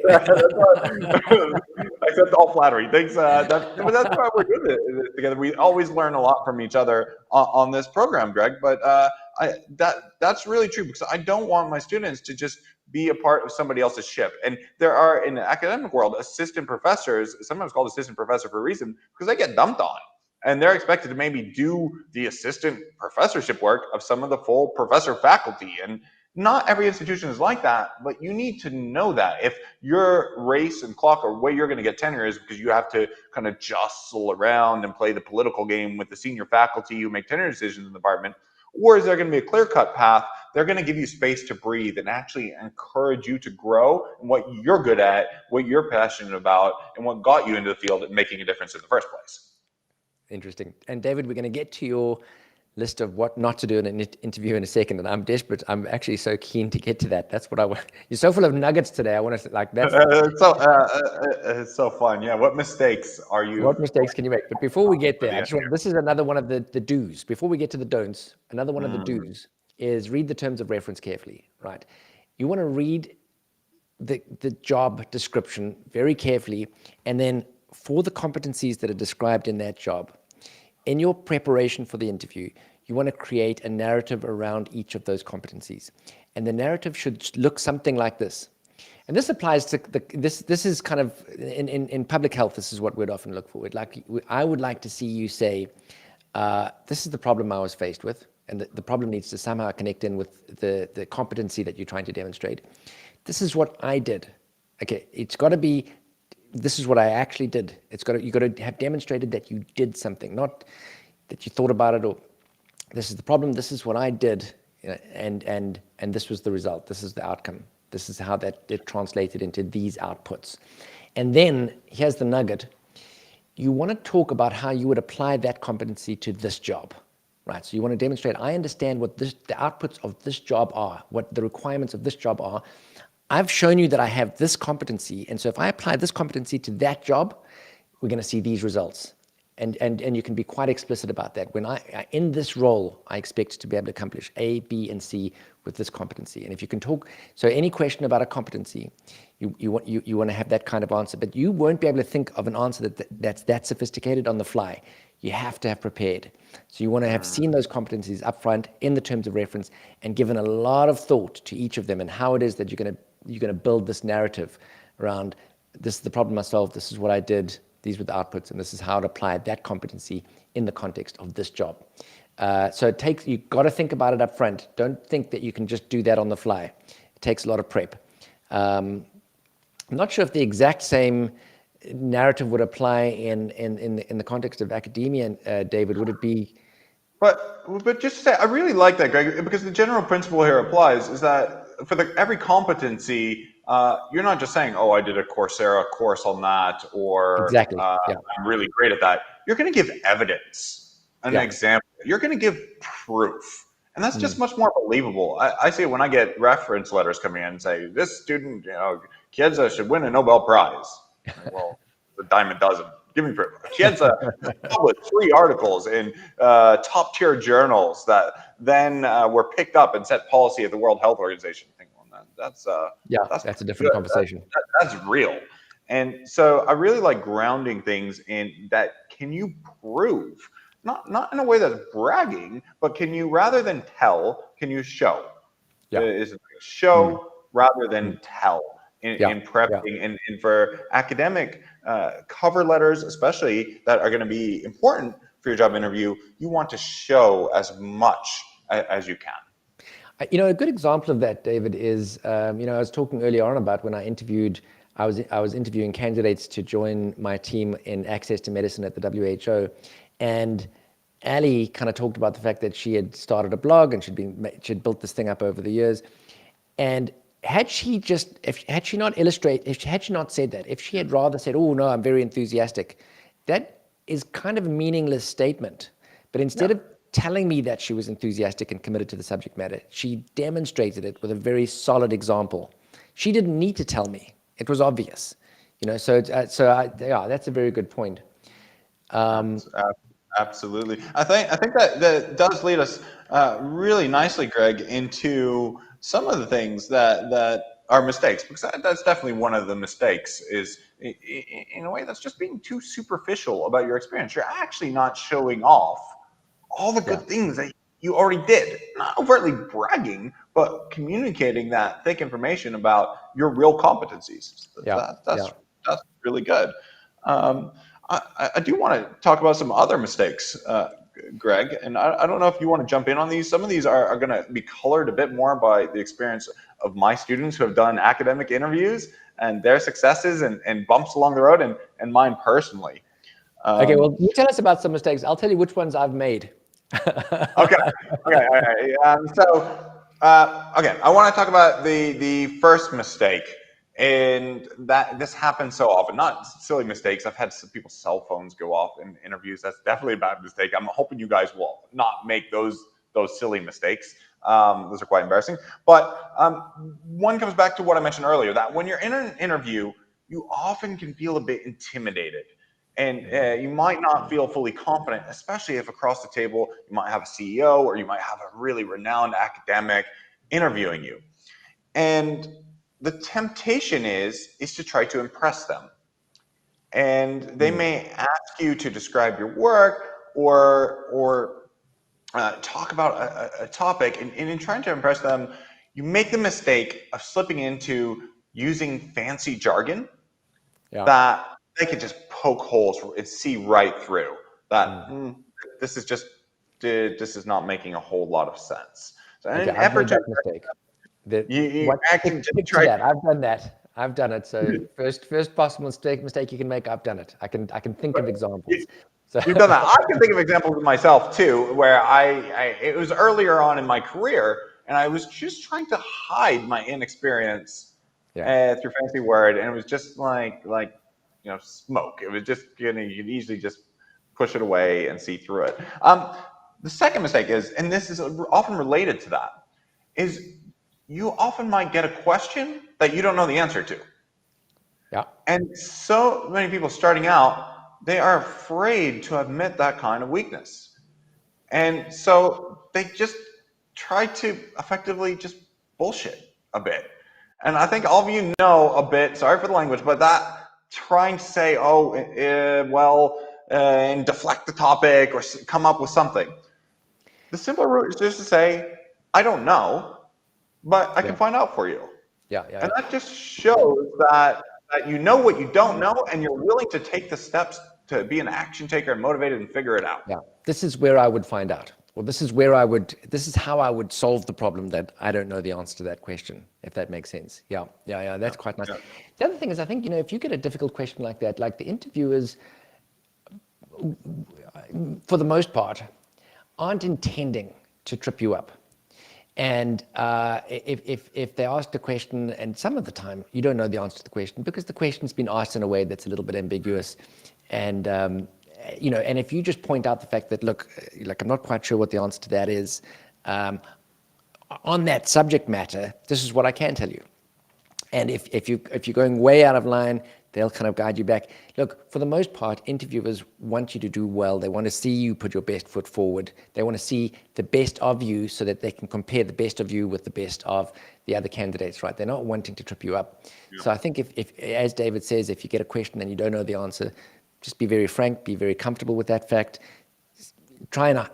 [SPEAKER 2] Except all flattery. Thanks. That's why we're doing this together. We always learn a lot from each other on this program, Greg. But that's really true, because I don't want my students to just be a part of somebody else's ship. And there are, in the academic world, assistant professors, sometimes called assistant professor for a reason, because they get dumped on. And they're expected to maybe do the assistant professorship work of some of the full professor faculty. And not every institution is like that, but you need to know that. If your race and clock or way you're going to get tenure is because you have to kind of jostle around and play the political game with the senior faculty who make tenure decisions in the department, or is there going to be a clear-cut path? They're going to give you space to breathe and actually encourage you to grow in what you're good at, what you're passionate about, and what got you into the field and making a difference in the first place.
[SPEAKER 1] Interesting. And David, we're going to get to your list of what not to do in an interview in a second, and I'm desperate. I'm actually so keen to get to that. That's what I want. You're so full of nuggets today. I want to like that's
[SPEAKER 2] it's so fun. Yeah. What mistakes are you?
[SPEAKER 1] What mistakes can you make? But before we get there, this is another one of the do's. Before we get to the don'ts, another one of the do's is read the terms of reference carefully. Right? You want to read the job description very carefully, and then for the competencies that are described in that job, in your preparation for the interview, you want to create a narrative around each of those competencies. And the narrative should look something like this. And this applies to this is kind of, in public health, this is what we'd often look for. I would like to see you say, this is the problem I was faced with, and the problem needs to somehow connect in with the competency that you're trying to demonstrate. This is what I did. Okay, it's got to be, this is what I actually did. You got to have demonstrated that you did something, not that you thought about it, or this is the problem, this is what I did, and this was the result, this is the outcome, this is how that it translated into these outputs. And then here's the nugget. You want to talk about how you would apply that competency to this job, right? So you want to demonstrate, I understand what the outputs of this job are, what the requirements of this job are. I've shown you that I have this competency, and so if I apply this competency to that job, we're going to see these results. And you can be quite explicit about that. When in this role, I expect to be able to accomplish A, B, and C with this competency. And if you can talk, so any question about a competency, you want to have that kind of answer, but you won't be able to think of an answer that's that sophisticated on the fly. You have to have prepared. So you want to have seen those competencies up front in the terms of reference and given a lot of thought to each of them and how it is that you're going to build this narrative around, this is the problem I solved, this is what I did, these were the outputs, and this is how to apply that competency in the context of this job. So you've got to think about it up front. Don't think that you can just do that on the fly. It takes a lot of prep. I'm not sure if the exact same narrative would apply in the context of academia, David. Would it be?
[SPEAKER 2] But just to say, I really like that, Greg, because the general principle here applies is that for every competency, you're not just saying, oh, I did a Coursera course on that, or
[SPEAKER 1] exactly.
[SPEAKER 2] I'm really great at that. You're going to give evidence, an example. You're going to give proof. And that's just much more believable. I see it when I get reference letters coming in and say, this student, kids should win a Nobel Prize. Well, the dime a dozen. Give me proof. Kids published 3 articles in top tier journals that then were picked up and set policy at the World Health Organization. That's
[SPEAKER 1] a different conversation.
[SPEAKER 2] That's real. And so I really like grounding things in that. Can you prove, not in a way that's bragging, but can you, rather than tell, can you show? Is it show rather than tell in prepping and for academic cover letters, especially that are going to be important for your job interview? You want to show as much as you can.
[SPEAKER 1] A good example of that, David, is I was talking earlier on about when I was interviewing candidates to join my team in access to medicine at the WHO, and Ali kind of talked about the fact that she had started a blog and she'd built this thing up over the years. And had she not said that, if she had rather said, "Oh no, I'm very enthusiastic," that is kind of a meaningless statement. But instead of telling me that she was enthusiastic and committed to the subject matter, she demonstrated it with a very solid example. She didn't need to tell me; it was obvious, yeah, that's a very good point.
[SPEAKER 2] Absolutely. I think that does lead us really nicely, Greg, into some of the things that are mistakes, because that's definitely one of the mistakes is in a way that's just being too superficial about your experience. You're actually not showing off all the
[SPEAKER 1] Yeah,
[SPEAKER 2] good things that you already did, not overtly bragging, but communicating that thick information about your real competencies.
[SPEAKER 1] yeah, yeah.
[SPEAKER 2] That's really good. Um, I do want to talk about some other mistakes, Greg, and I don't know if you want to jump in on these. Some of these are going to be colored a bit more by the experience of my students who have done academic interviews and their successes and bumps along the road, and mine personally.
[SPEAKER 1] Okay, well, you tell us about some mistakes. I'll tell you which ones I've made.
[SPEAKER 2] Okay. Okay. All right. Okay, I want to talk about the first mistake, and that this happens so often. Not silly mistakes. I've had some people's cell phones go off in interviews. That's definitely a bad mistake. I'm hoping you guys will not make those silly mistakes. Those are quite embarrassing. But one comes back to what I mentioned earlier, that when you're in an interview, you often can feel a bit intimidated. And you might not feel fully confident, especially if across the table you might have a CEO or you might have a really renowned academic interviewing you. And the temptation is to try to impress them. And they may ask you to describe your work or talk about a topic, and in trying to impress them, you make the mistake of slipping into using fancy jargon
[SPEAKER 1] Yeah.
[SPEAKER 2] that they could just poke holes and see right through. That this is not making a whole lot of sense. So in
[SPEAKER 1] Okay,
[SPEAKER 2] an
[SPEAKER 1] I've
[SPEAKER 2] effort
[SPEAKER 1] made
[SPEAKER 2] to
[SPEAKER 1] that mistake.
[SPEAKER 2] you
[SPEAKER 1] What
[SPEAKER 2] actually just
[SPEAKER 1] stick to
[SPEAKER 2] try.
[SPEAKER 1] that? I've done that. I've done it. So first possible mistake you can make, I've done it. I can think of examples. So
[SPEAKER 2] You've done that. I can think of examples of myself too, where it was earlier on in my career, and I was just trying to hide my inexperience
[SPEAKER 1] yeah,
[SPEAKER 2] through fancy word, and it was just like smoke. It was just you could easily just push it away and see through it. The second mistake is, and this is often related to that, is you often might get a question that you don't know the answer to.
[SPEAKER 1] yeah,
[SPEAKER 2] And so many people starting out, they are afraid to admit that kind of weakness. And so they just try to effectively just bullshit a bit. And I think all of you know a bit, sorry for the language, but that trying to say, and deflect the topic or come up with something. The simpler route is just to say, I don't know, but I
[SPEAKER 1] yeah,
[SPEAKER 2] can find out for you.
[SPEAKER 1] yeah, yeah,
[SPEAKER 2] And
[SPEAKER 1] yeah.
[SPEAKER 2] that just shows that you know what you don't know, and you're willing to take the steps to be an action taker and motivated and figure it out.
[SPEAKER 1] Yeah. This is where I would find out. Well, this is how I would solve the problem that I don't know the answer to that question, if that makes sense. Yeah, yeah, yeah. That's quite nice.
[SPEAKER 2] Yeah.
[SPEAKER 1] The other thing is, I think, if you get a difficult question like that, like the interviewers, for the most part, aren't intending to trip you up. And if they ask a question, and some of the time you don't know the answer to the question because the question's been asked in a way that's a little bit ambiguous, and and if you just point out the fact that, look, like, I'm not quite sure what the answer to that is, on that subject matter, this is what I can tell you. And if you're going way out of line, they'll kind of guide you back. Look, for the most part, interviewers want you to do well. They want to see you put your best foot forward. They want to see the best of you so that they can compare the best of you with the best of the other candidates, right? They're not wanting to trip you up. Yeah. So I think if, as David says, if you get a question and you don't know the answer, just be very frank, be very comfortable with that fact.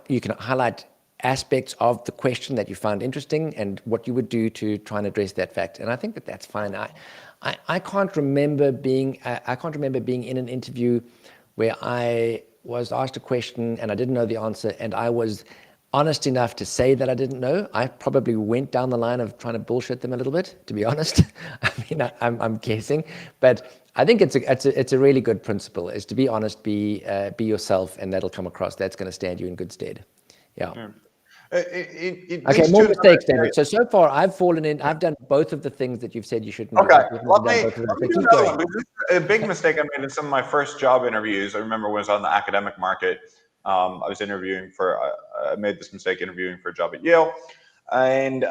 [SPEAKER 1] You can highlight aspects of the question that you found interesting and what you would do to try and address that fact. And I think that that's fine. I can't remember being in an interview where I was asked a question and I didn't know the answer, and I was honest enough to say that I didn't know. I probably went down the line of trying to bullshit them a little bit, to be honest. I mean, I'm guessing, but I think it's a really good principle, is to be honest, be yourself, and that'll come across. That's going to stand you in good stead. Yeah.
[SPEAKER 2] It
[SPEAKER 1] Okay,
[SPEAKER 2] links to
[SPEAKER 1] more
[SPEAKER 2] another
[SPEAKER 1] mistakes, David.
[SPEAKER 2] area.
[SPEAKER 1] So far I've done both of the things that you've said you shouldn't do.
[SPEAKER 2] Okay,
[SPEAKER 1] I've definitely done both of them.
[SPEAKER 2] let me
[SPEAKER 1] So
[SPEAKER 2] do
[SPEAKER 1] keep
[SPEAKER 2] another
[SPEAKER 1] going.
[SPEAKER 2] one. This is a big mistake I made in some of my first job interviews. I remember when I was on the academic market. I was interviewing for. I made this mistake interviewing for a job at Yale, and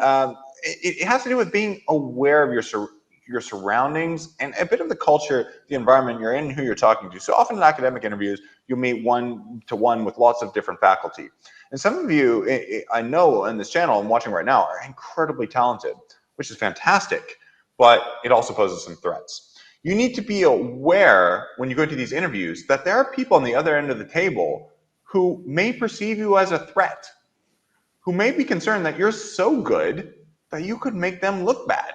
[SPEAKER 2] it has to do with being aware of your surroundings and a bit of the culture, the environment you're in, who you're talking to. So often in academic interviews, you'll meet one-to-one with lots of different faculty. And some of you, I know in this channel I'm watching right now, are incredibly talented, which is fantastic, but it also poses some threats. You need to be aware when you go to these interviews that there are people on the other end of the table who may perceive you as a threat, who may be concerned that you're so good that you could make them look bad.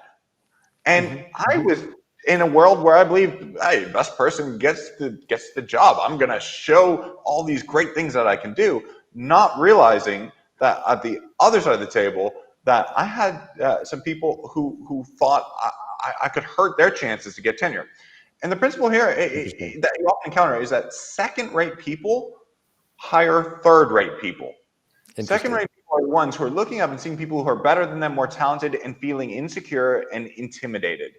[SPEAKER 2] And I was in a world where I believe, hey, best person gets the job. I'm going to show all these great things that I can do, not realizing that at the other side of the table, that I had some people who thought I could hurt their chances to get tenure. And the principle here that you often encounter is that second-rate people hire third-rate people. Second-rate people are the ones who are looking up and seeing people who are better than them, more talented, and feeling insecure and intimidated.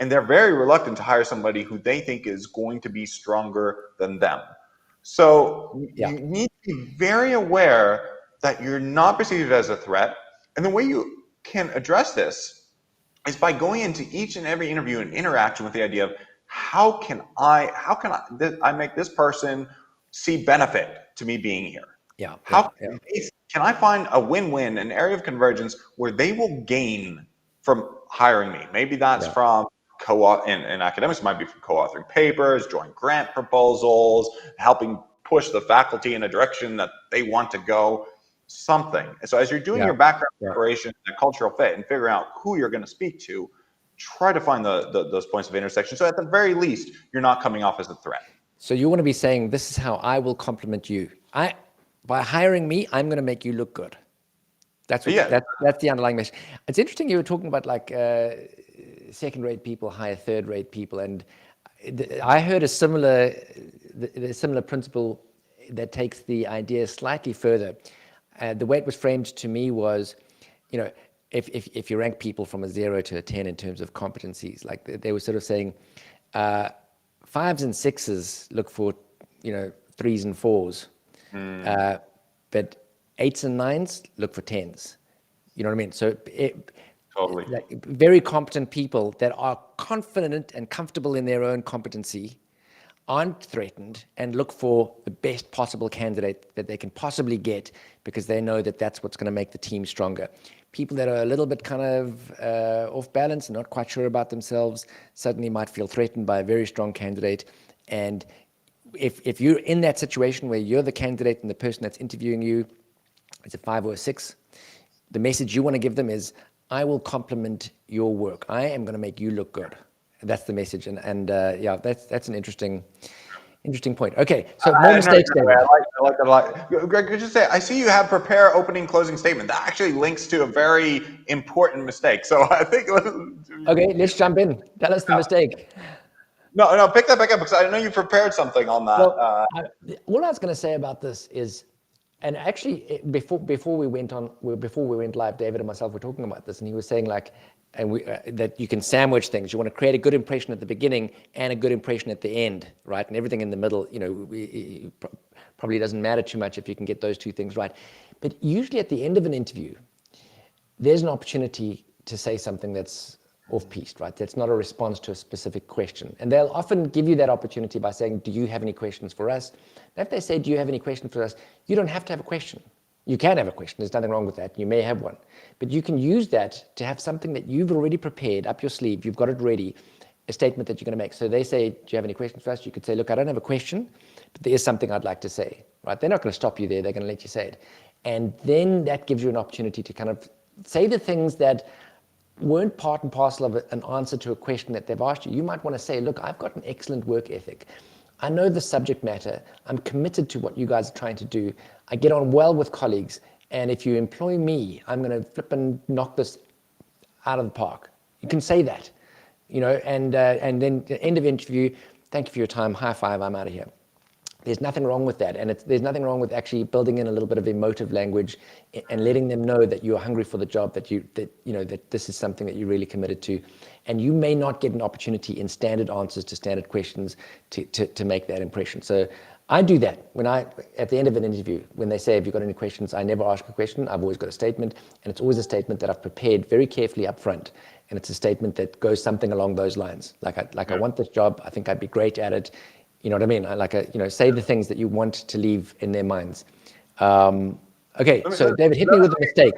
[SPEAKER 2] And they're very reluctant to hire somebody who they think is going to be stronger than them. So you need to be very aware that you're not perceived as a threat. And the way you can address this is by going into each and every interview and interaction with the idea of how can I make this person see benefit to me being here? Can I find a win-win, an area of convergence where they will gain from hiring me? Maybe that's from in academics, it might be from co-authoring papers, joint grant proposals, helping push the faculty in a direction that they want to go, something. So as you're doing your background preparation, the cultural fit, and figuring out who you're going to speak to, try to find those points of intersection. So at the very least, you're not coming off as a threat.
[SPEAKER 1] So you want to be saying, this is how I will compliment you. By hiring me, I'm going to make you look good. That's the underlying message. It's interesting you were talking about like second-rate people hire third-rate people, and I heard a similar principle that takes the idea slightly further. The way it was framed to me was, if you rank people from a 0 to a 10 in terms of competencies, like they were sort of saying, 5s and 6s look for 3s and 4s. But 8s and 9s look for 10s. You know what I mean? So
[SPEAKER 2] totally,
[SPEAKER 1] like very competent people that are confident and comfortable in their own competency aren't threatened and look for the best possible candidate that they can possibly get, because they know that that's what's going to make the team stronger. People that are a little bit kind of off balance and not quite sure about themselves suddenly might feel threatened by a very strong candidate. And if you're in that situation where you're the candidate and the person that's interviewing you is a 5 or a 6, the message you want to give them is, I will compliment your work. I am going to make you look good. That's the message. And that's an interesting point. Okay, so more mistakes, David.
[SPEAKER 2] I like that a lot. Greg, could you say, I see you have prepare opening closing statement. That actually links to a very important mistake. So I think.
[SPEAKER 1] Okay, let's jump in. Tell us the mistake.
[SPEAKER 2] No, pick that back up, because I know you prepared something on that.
[SPEAKER 1] Well, all I was going to say about this is, and actually before we went live, David and myself were talking about this, and he was saying like, that you can sandwich things. You want to create a good impression at the beginning and a good impression at the end, right? And everything in the middle, probably doesn't matter too much if you can get those two things right. But usually at the end of an interview, there's an opportunity to say something that's off-piste, right? That's not a response to a specific question. And they'll often give you that opportunity by saying, do you have any questions for us? And if they say, do you have any questions for us? You don't have to have a question. You can have a question. There's nothing wrong with that. You may have one. But you can use that to have something that you've already prepared up your sleeve. You've got it ready, a statement that you're going to make. So they say, do you have any questions for us? You could say, look, I don't have a question, but there is something I'd like to say, right? They're not going to stop you there. They're going to let you say it. And then that gives you an opportunity to kind of say the things that weren't part and parcel of an answer to a question that they've asked you. You might want to say, look, I've got an excellent work ethic. I know the subject matter. I'm committed to what you guys are trying to do. I get on well with colleagues, And if you employ me, I'm going to flip and knock this out of the park. You can say that, and then the end of interview, thank you for your time, high five, I'm out of here. There's nothing wrong with that, and there's nothing wrong with actually building in a little bit of emotive language and letting them know that you're hungry for the job, that this is something that you're really committed to, and you may not get an opportunity in standard answers to standard questions to make that impression. So I do that at the end of an interview, when they say, have you got any questions? I never ask a question. I've always got a statement, and it's always a statement that I've prepared very carefully up front. And it's a statement that goes something along those lines. I want this job. I think I'd be great at it. You know what I mean? Say the things that you want to leave in their minds. Okay, so David, hit me with a mistake.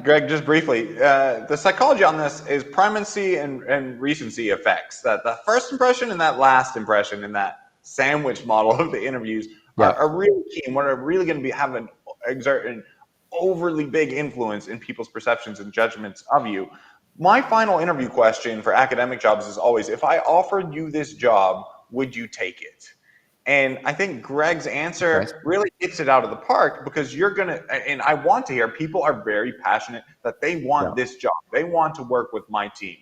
[SPEAKER 2] Greg, just briefly, the psychology on this is primacy and recency effects. That the first impression and that last impression in that sandwich model of the interviews are really key, and what are really going to exert an overly big influence in people's perceptions and judgments of you. My final interview question for academic jobs is always, if I offered you this job, would you take it? And I think Greg's answer really hits it out of the park, because you're going to, and I want to hear, people are very passionate that they want this job. They want to work with my team.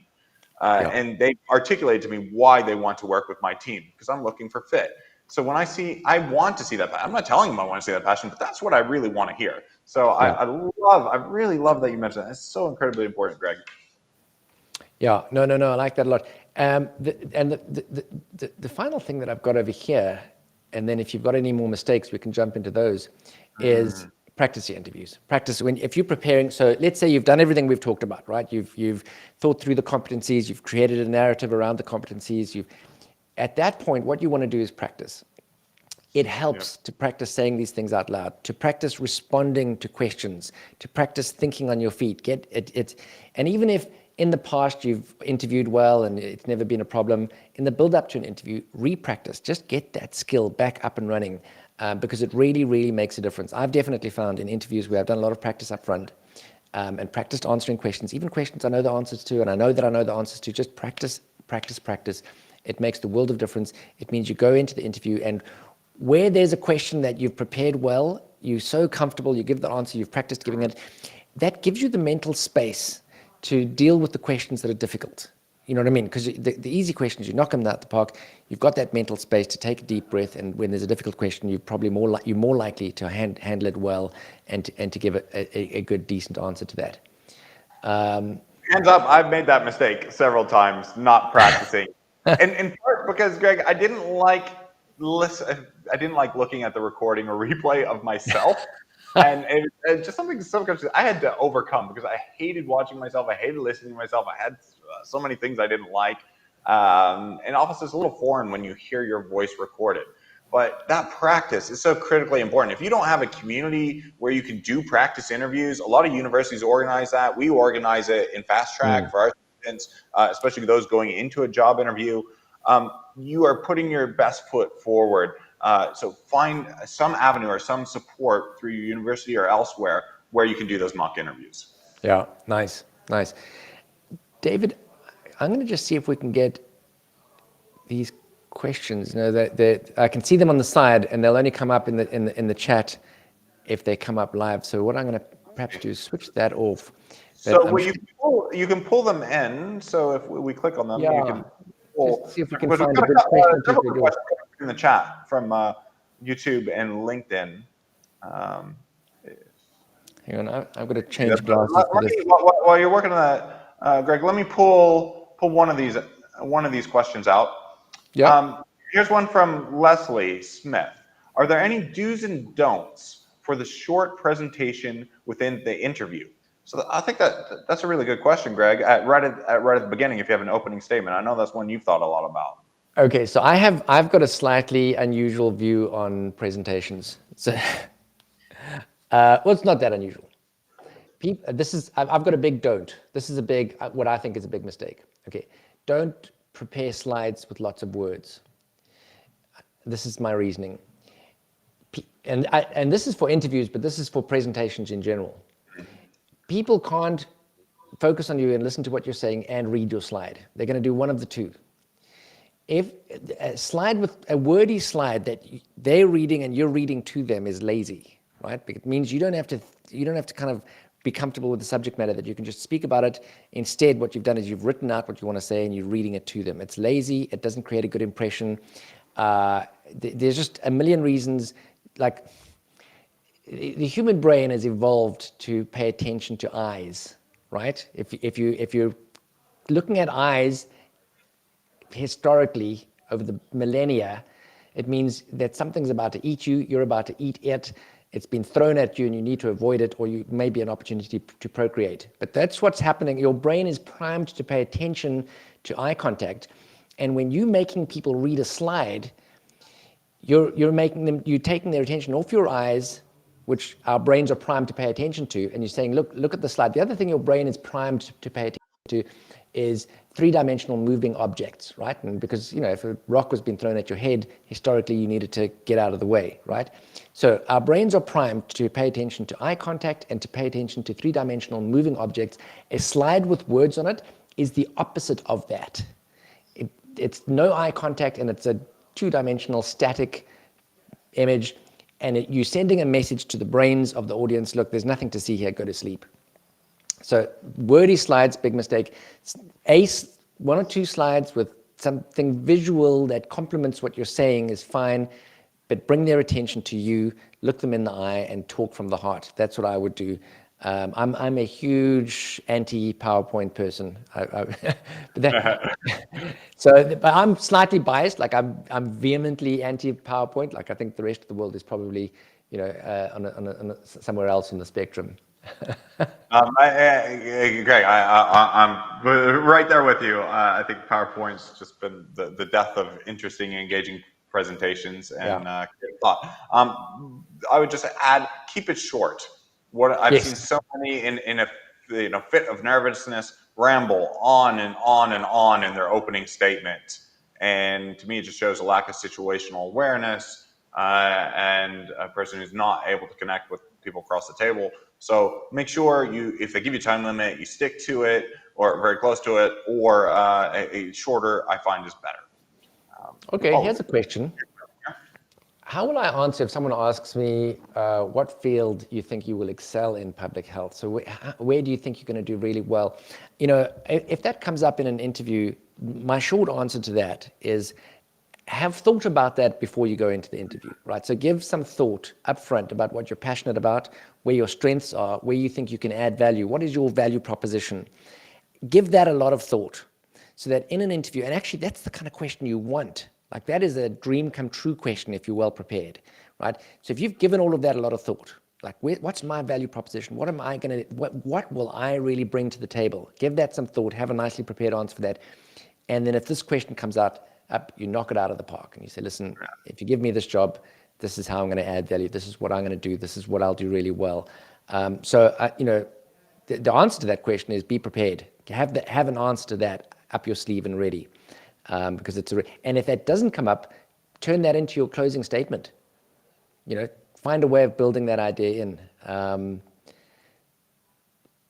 [SPEAKER 2] And they articulate to me why they want to work with my team, because I'm looking for fit. So when I want to see that. I'm not telling them I want to see that passion, but that's what I really want to hear. So I really love that you mentioned that. It's so incredibly important, Greg.
[SPEAKER 1] Yeah, no, I like that a lot. The final thing that I've got over here, and then if you've got any more mistakes, we can jump into those, is practice your interviews. Practice if you're preparing. So let's say you've done everything we've talked about, right? You've thought through the competencies, you've created a narrative around the competencies. At that point, what you want to do is practice. It helps to practice saying these things out loud, to practice responding to questions, to practice thinking on your feet. And even if in the past you've interviewed well and it's never been a problem, in the build up to an interview, re-practice. Just get that skill back up and running, because it really, really makes a difference. I've definitely found in interviews where I've done a lot of practice up front, and practiced answering questions, even questions I know the answers to, and I know that I know the answers to, just practice. It makes the world of difference. It means you go into the interview, and where there's a question that you've prepared well, you're so comfortable, you give the answer, you've practiced giving it, that gives you the mental space to deal with the questions that are difficult. You know what I mean? Because the easy questions, you knock them out the park, you've got that mental space to take a deep breath, and when there's a difficult question, you're more likely to handle it well and to give a good, decent answer to that.
[SPEAKER 2] Hands up, I've made that mistake several times, not practicing. And in part because, Greg, I didn't like looking at the recording or replay of myself. And it's just something I had to overcome, because I hated watching myself. I hated listening to myself. I had so many things I didn't like. And obviously it's a little foreign when you hear your voice recorded. But that practice is so critically important. If you don't have a community where you can do practice interviews, a lot of universities organize that. We organize it in Fast Track for our students, especially those going into a job interview. You are putting your best foot forward. So find some avenue or some support through your university or elsewhere where you can do those mock interviews.
[SPEAKER 1] Yeah, nice. David, I'm going to just see if we can get these questions. That I can see them on the side, and they'll only come up in the chat if they come up live. So what I'm going to perhaps do is switch that off.
[SPEAKER 2] So you can pull them in. So if we click on them, you can pull.
[SPEAKER 1] Just see if we can find a good question.
[SPEAKER 2] In the chat from YouTube and LinkedIn.
[SPEAKER 1] Hang on, I've got to change glasses for this.
[SPEAKER 2] While you're working on that, Greg, let me pull one of these questions out.
[SPEAKER 1] Yeah.
[SPEAKER 2] Here's one from Leslie Smith. Are there any do's and don'ts for the short presentation within the interview? So I think that's a really good question, Greg. Right at the beginning, if you have an opening statement, I know that's one you've thought a lot about.
[SPEAKER 1] Okay, so I've got a slightly unusual view on presentations. So, well, it's not that unusual. I've got a big don't. This is what I think is a big mistake. Okay, don't prepare slides with lots of words. This is my reasoning. And this is for interviews, but this is for presentations in general. People can't focus on you and listen to what you're saying and read your slide. They're going to do one of the two. If a wordy slide that they're reading and you're reading to them is lazy, right? It means you don't have to kind of be comfortable with the subject matter, that you can just speak about it. Instead, what you've done is you've written out what you want to say and you're reading it to them. It's lazy. It doesn't create a good impression. There's just a million reasons. Like, the human brain has evolved to pay attention to eyes, right? If you're looking at eyes historically over the millennia, it means that something's about to eat you, you're about to eat it, it's been thrown at you and you need to avoid it, or you may be an opportunity to procreate. But that's what's happening. Your brain is primed to pay attention to eye contact. And when you're making people read a slide, you're taking their attention off your eyes, which our brains are primed to pay attention to, and you're saying, look at the slide. The other thing your brain is primed to pay attention to is three-dimensional moving objects, right? And because, if a rock was being thrown at your head, historically you needed to get out of the way, right? So our brains are primed to pay attention to eye contact and to pay attention to three-dimensional moving objects. A slide with words on it is the opposite of that. It's no eye contact, and it's a two-dimensional static image, and you're sending a message to the brains of the audience: look, there's nothing to see here, go to sleep. So wordy slides, big mistake. One or two slides with something visual that complements what you're saying is fine, but bring their attention to you, look them in the eye, and talk from the heart. That's what I would do. I'm a huge anti-PowerPoint person. But I'm slightly biased. Like, I'm vehemently anti-PowerPoint. Like, I think the rest of the world is probably, somewhere else on the spectrum.
[SPEAKER 2] Greg, I'm right there with you. I think PowerPoint's just been the death of interesting, engaging presentations and great thought. I would just add, keep it short. What I've seen so many in a fit of nervousness ramble on and on and on in their opening statement, and to me it just shows a lack of situational awareness and a person who's not able to connect with people across the table. So make sure if they give you a time limit, you stick to it, or very close to it, or a shorter, I find, is better.
[SPEAKER 1] Okay, here's a question. How will I answer if someone asks me, what field you think you will excel in public health? So where do you think you're going to do really well? If that comes up in an interview, my short answer to that is, have thought about that before you go into the interview, right? So give some thought up front about what you're passionate about, where your strengths are, where you think you can add value. What is your value proposition? Give that a lot of thought, so that in an interview, and actually that's the kind of question you want. Like, that is a dream come true question if you're well prepared, right? So if you've given all of that a lot of thought, like, what's my value proposition? What will I really bring to the table? Give that some thought, have a nicely prepared answer for that. And then if this question comes up, you knock it out of the park and you say, listen, if you give me this job, this is how I'm going to add value. This is what I'm going to do. This is what I'll do really well. The answer to that question is be prepared. Have an answer to that up your sleeve and ready, because and if that doesn't come up, turn that into your closing statement. Find a way of building that idea in.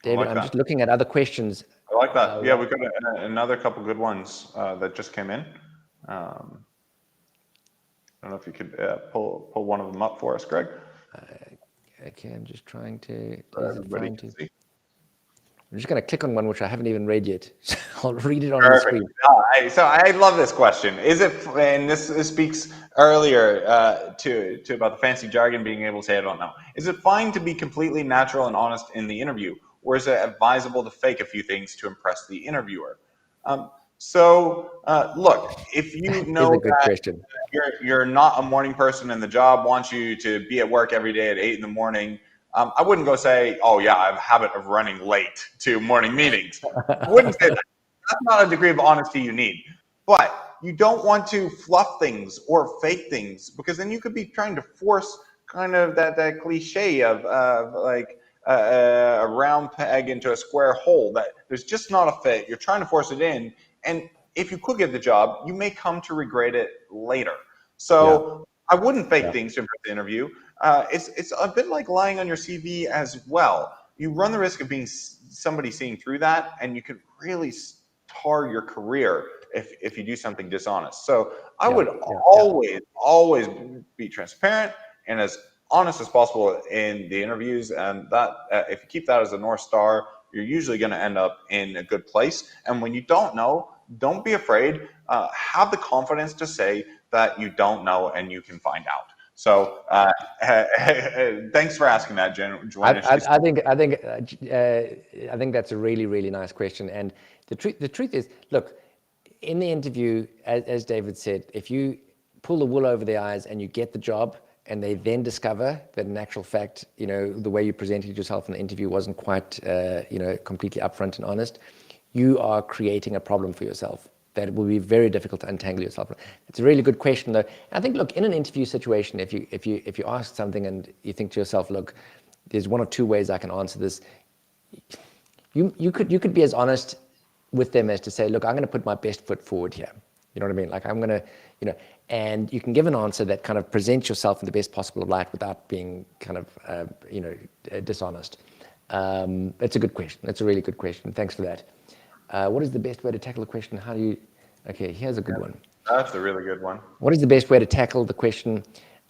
[SPEAKER 1] David, I'm just looking at other questions.
[SPEAKER 2] I like that. Yeah, we've got another couple good ones that just came in. I don't know if you could pull one of them up for us, Greg.
[SPEAKER 1] Okay, I'm just trying to.
[SPEAKER 2] Everybody can see.
[SPEAKER 1] I'm just going to click on one which I haven't even read yet. I'll read it on the screen.
[SPEAKER 2] So I love this question. Is it, and this speaks earlier to about the fancy jargon being able to say, I don't know. Is it fine to be completely natural and honest in the interview, or is it advisable to fake a few things to impress the interviewer? Look, if you know that you're not a morning person and the job wants you to be at work every day at 8 in the morning, I wouldn't go say, oh yeah, I have a habit of running late to morning meetings. I wouldn't say that. That's not a degree of honesty you need. But you don't want to fluff things or fake things, because then you could be trying to force kind of that cliche of like a round peg into a square hole, that there's just not a fit. You're trying to force it in. And if you could get the job, you may come to regret it later. So I wouldn't fake things to impress the interview. It's a bit like lying on your CV as well. You run the risk of being somebody seeing through that, and you could really tar your career if you do something dishonest. So I would always be transparent and as honest as possible in the interviews, and that if you keep that as a North Star, you're usually going to end up in a good place. And when you don't know, don't be afraid. Have the confidence to say that you don't know and you can find out. So thanks for asking that, Joanna.
[SPEAKER 1] I think that's a really, really nice question. And the truth is, look, in the interview, as David said, if you pull the wool over their eyes and you get the job, and they then discover that in actual fact, the way you presented yourself in the interview wasn't quite, completely upfront and honest, you are creating a problem for yourself that will be very difficult to untangle yourself from. It's a really good question, though. I think, look, in an interview situation, if you ask something and you think to yourself, look, there's one of two ways I can answer this. You could be as honest with them as to say, look, I'm going to put my best foot forward here. You know what I mean? Like I'm going to, and you can give an answer that kind of presents yourself in the best possible light without being kind of, dishonest. It's a good question. That's a really good question. Thanks for that. What is the best way to tackle the question? Okay, here's a good one.
[SPEAKER 2] That's a really good one.
[SPEAKER 1] What is the best way to tackle the question?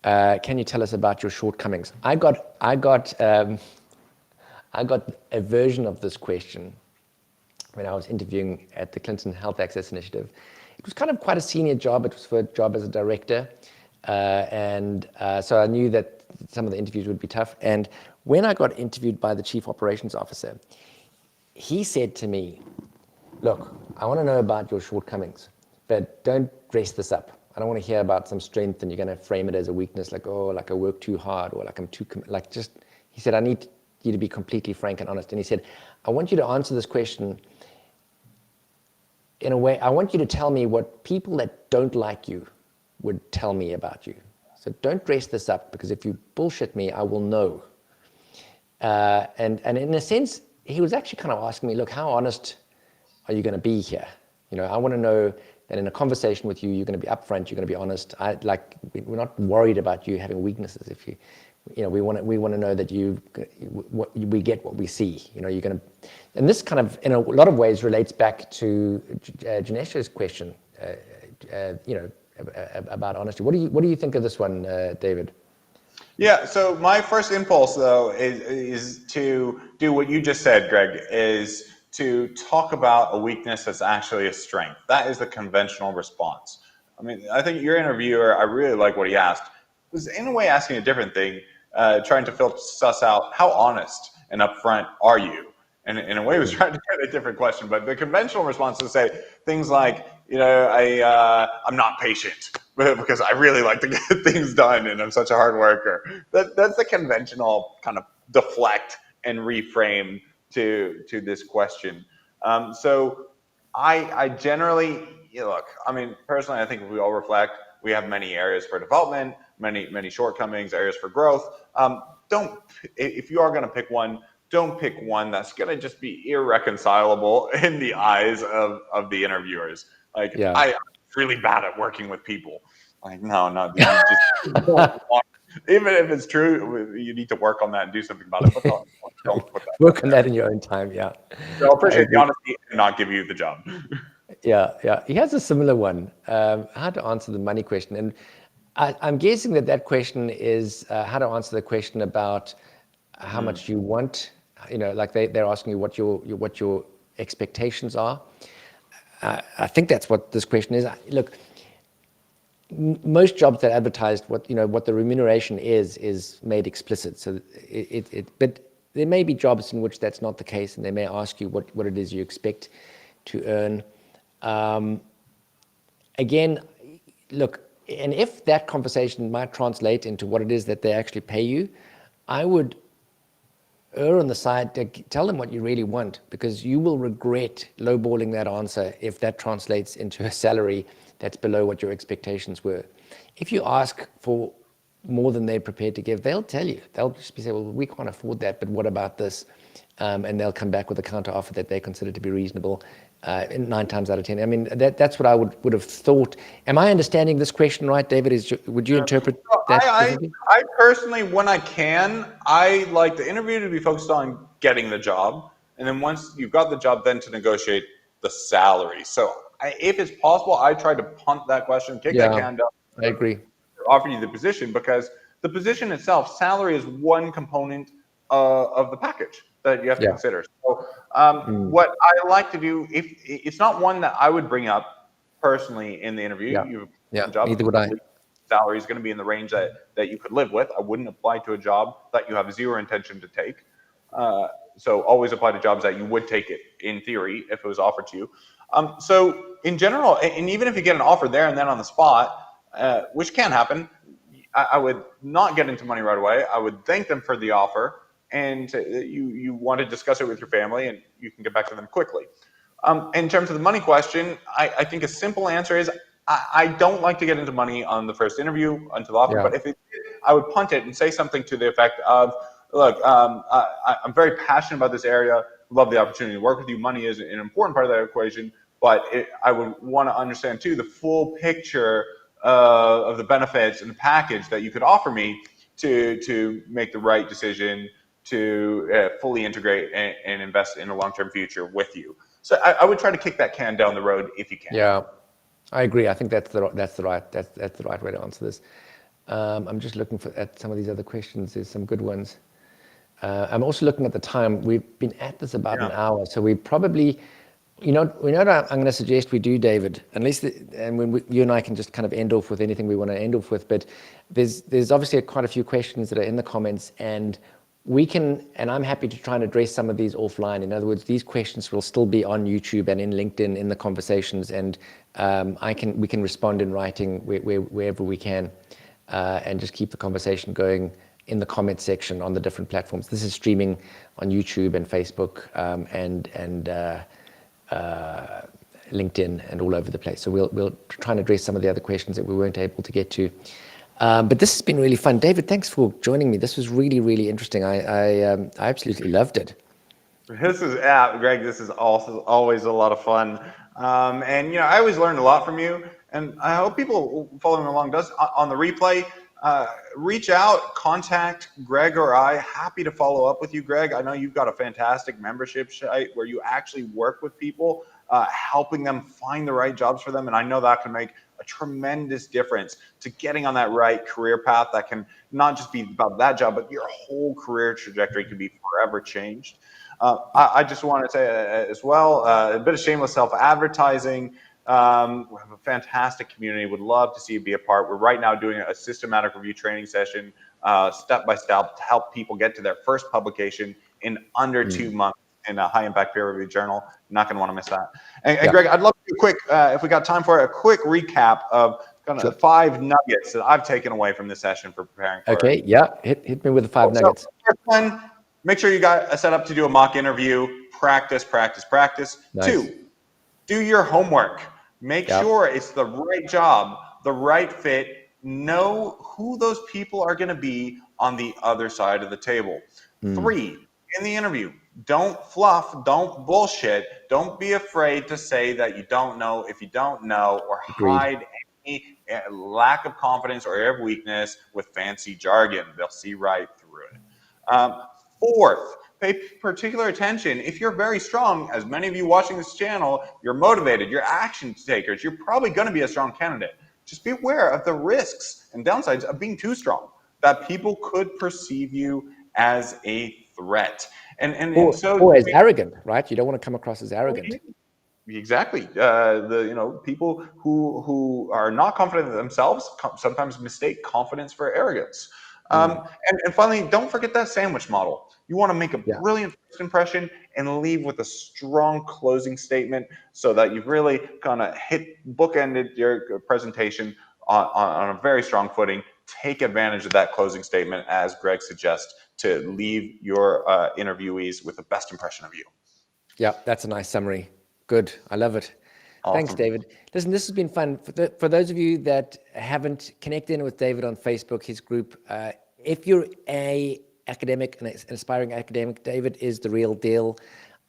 [SPEAKER 1] Can you tell us about your shortcomings? I got a version of this question when I was interviewing at the Clinton Health Access Initiative. It was kind of quite a senior job. It was for a job as a director. So I knew that some of the interviews would be tough. And when I got interviewed by the chief operations officer, he said to me, look, I want to know about your shortcomings, but don't dress this up. I don't want to hear about some strength and you're going to frame it as a weakness, like, oh, like I work too hard, or like I'm too, he said, I need you to be completely frank and honest. And he said, I want you to answer this question in a way, I want you to tell me what people that don't like you would tell me about you. So don't dress this up, because if you bullshit me, I will know. And in a sense, he was actually kind of asking me, look, how honest are you going to be here? I want to know that in a conversation with you, you're going to be upfront, you're going to be honest. We're not worried about you having weaknesses. If we want to know that we get what we see. You're going to, and this kind of in a lot of ways relates back to Janesh's question. About honesty. What do you think of this one, David?
[SPEAKER 2] Yeah. So my first impulse, though, is to do what you just said, Greg. Is to talk about a weakness that's actually a strength. That is the conventional response. I mean, I think your interviewer, I really like what he asked, was in a way asking a different thing, trying to suss out how honest and upfront are you? And in a way, he was trying to get a different question. But the conventional response is to say things like, I'm not patient because I really like to get things done and I'm such a hard worker. That's the conventional kind of deflect and reframe to this question. So I generally, look, I mean, personally, I think if we all reflect, we have many areas for development, many shortcomings, areas for growth. If you are going to pick one, don't pick one that's going to just be irreconcilable in the eyes of the interviewers. Like, yeah. I'm really bad at working with people. Like, no, dude, you just don't want, even if it's true, you need to work on that and do something about it. But don't put that.
[SPEAKER 1] Work on that in your own time, yeah.
[SPEAKER 2] So I'll appreciate the honesty and not give you the job.
[SPEAKER 1] Yeah. He has a similar one. How to answer the money question. And I'm guessing that question is how to answer the question about how much you want. Like they're asking you what your expectations are. I think that's what this question is. Look, most jobs that advertised what the remuneration is made explicit. So but there may be jobs in which that's not the case, and they may ask you what it is you expect to earn. Again, look, and if that conversation might translate into what it is that they actually pay you, I would err on the side to tell them what you really want, because you will regret lowballing that answer if that translates into a salary that's below what your expectations were. If you ask for more than they're prepared to give, they'll tell you. They'll just be saying, well, we can't afford that, but what about this? And they'll come back with a counter offer that they consider to be reasonable. 9 times out of 10. I mean, that's what I would have thought. Am I understanding this question right, David? Would you interpret that?
[SPEAKER 2] I personally, when I can, I like the interview to be focused on getting the job, and then once you've got the job, then to negotiate the salary. So if it's possible, I try to punt that question, kick that can down.
[SPEAKER 1] I agree.
[SPEAKER 2] Offer you the position, because The position itself, salary is one component of the package that you have to consider. So what I like to do, if it's not one that I would bring up personally in the interview, you have a job,
[SPEAKER 1] neither would I.
[SPEAKER 2] salary is going to be in the range that you could live with. I wouldn't apply to a job that you have zero intention to take. So always apply to jobs that you would take it in theory if it was offered to you. So in general, and even if you get an offer there and then on the spot, which can happen, I would not get into money right away. I would thank them for the offer, and you want to discuss it with your family, and you can get back to them quickly. In terms of the money question, I think a simple answer is I don't like to get into money on the first interview until offer, but if it did, I would punt it and say something to the effect of, look, I'm very passionate about this area, love the opportunity to work with you. Money is an important part of that equation, but I would want to understand too the full picture of the benefits and the package that you could offer me to make the right decision to fully integrate and invest in a long-term future with you. So I would try to kick that can down the road if you can.
[SPEAKER 1] Yeah, I agree. I think that's the right way to answer this. I'm just looking at some of these other questions. There's some good ones. I'm also looking at the time. We've been at this about an hour, so we probably, you know what I'm going to suggest we do, David. And when you and I can just kind of end off with anything we want to end off with. But there's obviously quite a few questions that are in the comments, and we can, and I'm happy to try and address some of these offline. In other words, these questions will still be on YouTube and in LinkedIn in the conversations, and we can respond in writing wherever we can, and just keep the conversation going in the comment section on the different platforms. This is streaming on YouTube and Facebook and LinkedIn and all over the place. So we'll try and address some of the other questions that we weren't able to get to. But this has been really fun. David, thanks for joining me. This was really, really interesting. I absolutely loved it.
[SPEAKER 2] Greg, this is also always a lot of fun. And, I always learned a lot from you. And I hope people following along does on the replay. Reach out, contact Greg or I. Happy to follow up with you, Greg. I know you've got a fantastic membership site where you actually work with people, helping them find the right jobs for them. And I know that can make a tremendous difference to getting on that right career path that can not just be about that job, but your whole career trajectory can be forever changed. I just want to say as well, a bit of shameless self-advertising. We have a fantastic community. Would love to see you be a part. We're right now doing a systematic review training session, step by step, to help people get to their first publication in under 2 months in a high impact peer reviewed journal. You're not going to want to miss that. And Greg, I'd love to do a quick, if we got time for it, a quick recap of kind of the 5 nuggets that I've taken away from this session for preparing for
[SPEAKER 1] Okay, hit me with the 5 nuggets.
[SPEAKER 2] First one, make sure you got a setup to do a mock interview. Practice. Nice. 2, do your homework. Make sure it's the right job, the right fit. Know who those people are going to be on the other side of the table. 3, in the interview, don't fluff, don't bullshit. Don't be afraid to say that you don't know if you don't know, or hide any lack of confidence or area of weakness with fancy jargon. They'll see right through it. 4th, pay particular attention. If you're very strong, as many of you watching this channel, you're motivated, you're action takers, you're probably going to be a strong candidate. Just be aware of the risks and downsides of being too strong, that people could perceive you as a threat.
[SPEAKER 1] Or as arrogant, right? You don't want to come across as arrogant.
[SPEAKER 2] Exactly. People who are not confident in themselves sometimes mistake confidence for arrogance. And finally, don't forget that sandwich model. You want to make a brilliant first impression and leave with a strong closing statement so that you've really kind of bookended your presentation on a very strong footing. Take advantage of that closing statement, as Greg suggests, to leave your interviewees with the best impression of you.
[SPEAKER 1] Yeah, that's a nice summary. Good. I love it. Awesome. Thanks, David. Listen, this has been fun. For those of you that haven't connected in with David on Facebook, his group, if you're an academic, an aspiring academic, David is the real deal.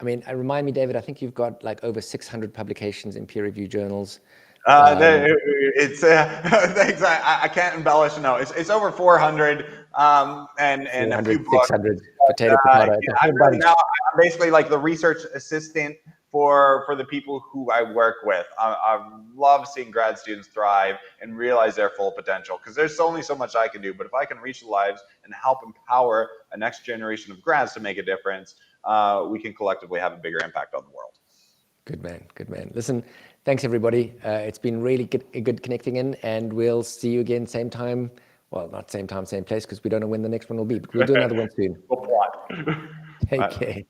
[SPEAKER 1] I mean, remind me, David, I think you've got like over 600 publications in peer-reviewed journals.
[SPEAKER 2] It's thanks. I can't embellish. No, it's over 400, and a few books.
[SPEAKER 1] 600. Potato.
[SPEAKER 2] I'm basically like the research assistant for the people who I work with. I love seeing grad students thrive and realize their full potential, because there's only so much I can do. But if I can reach the lives and help empower a next generation of grads to make a difference, we can collectively have a bigger impact on the world.
[SPEAKER 1] Good man, good man. Listen, thanks everybody. It's been really good connecting in, and we'll see you again same time. Well, not same time, same place, because we don't know when the next one will be, but we'll do another one soon.
[SPEAKER 2] We'll plot.
[SPEAKER 1] Take care.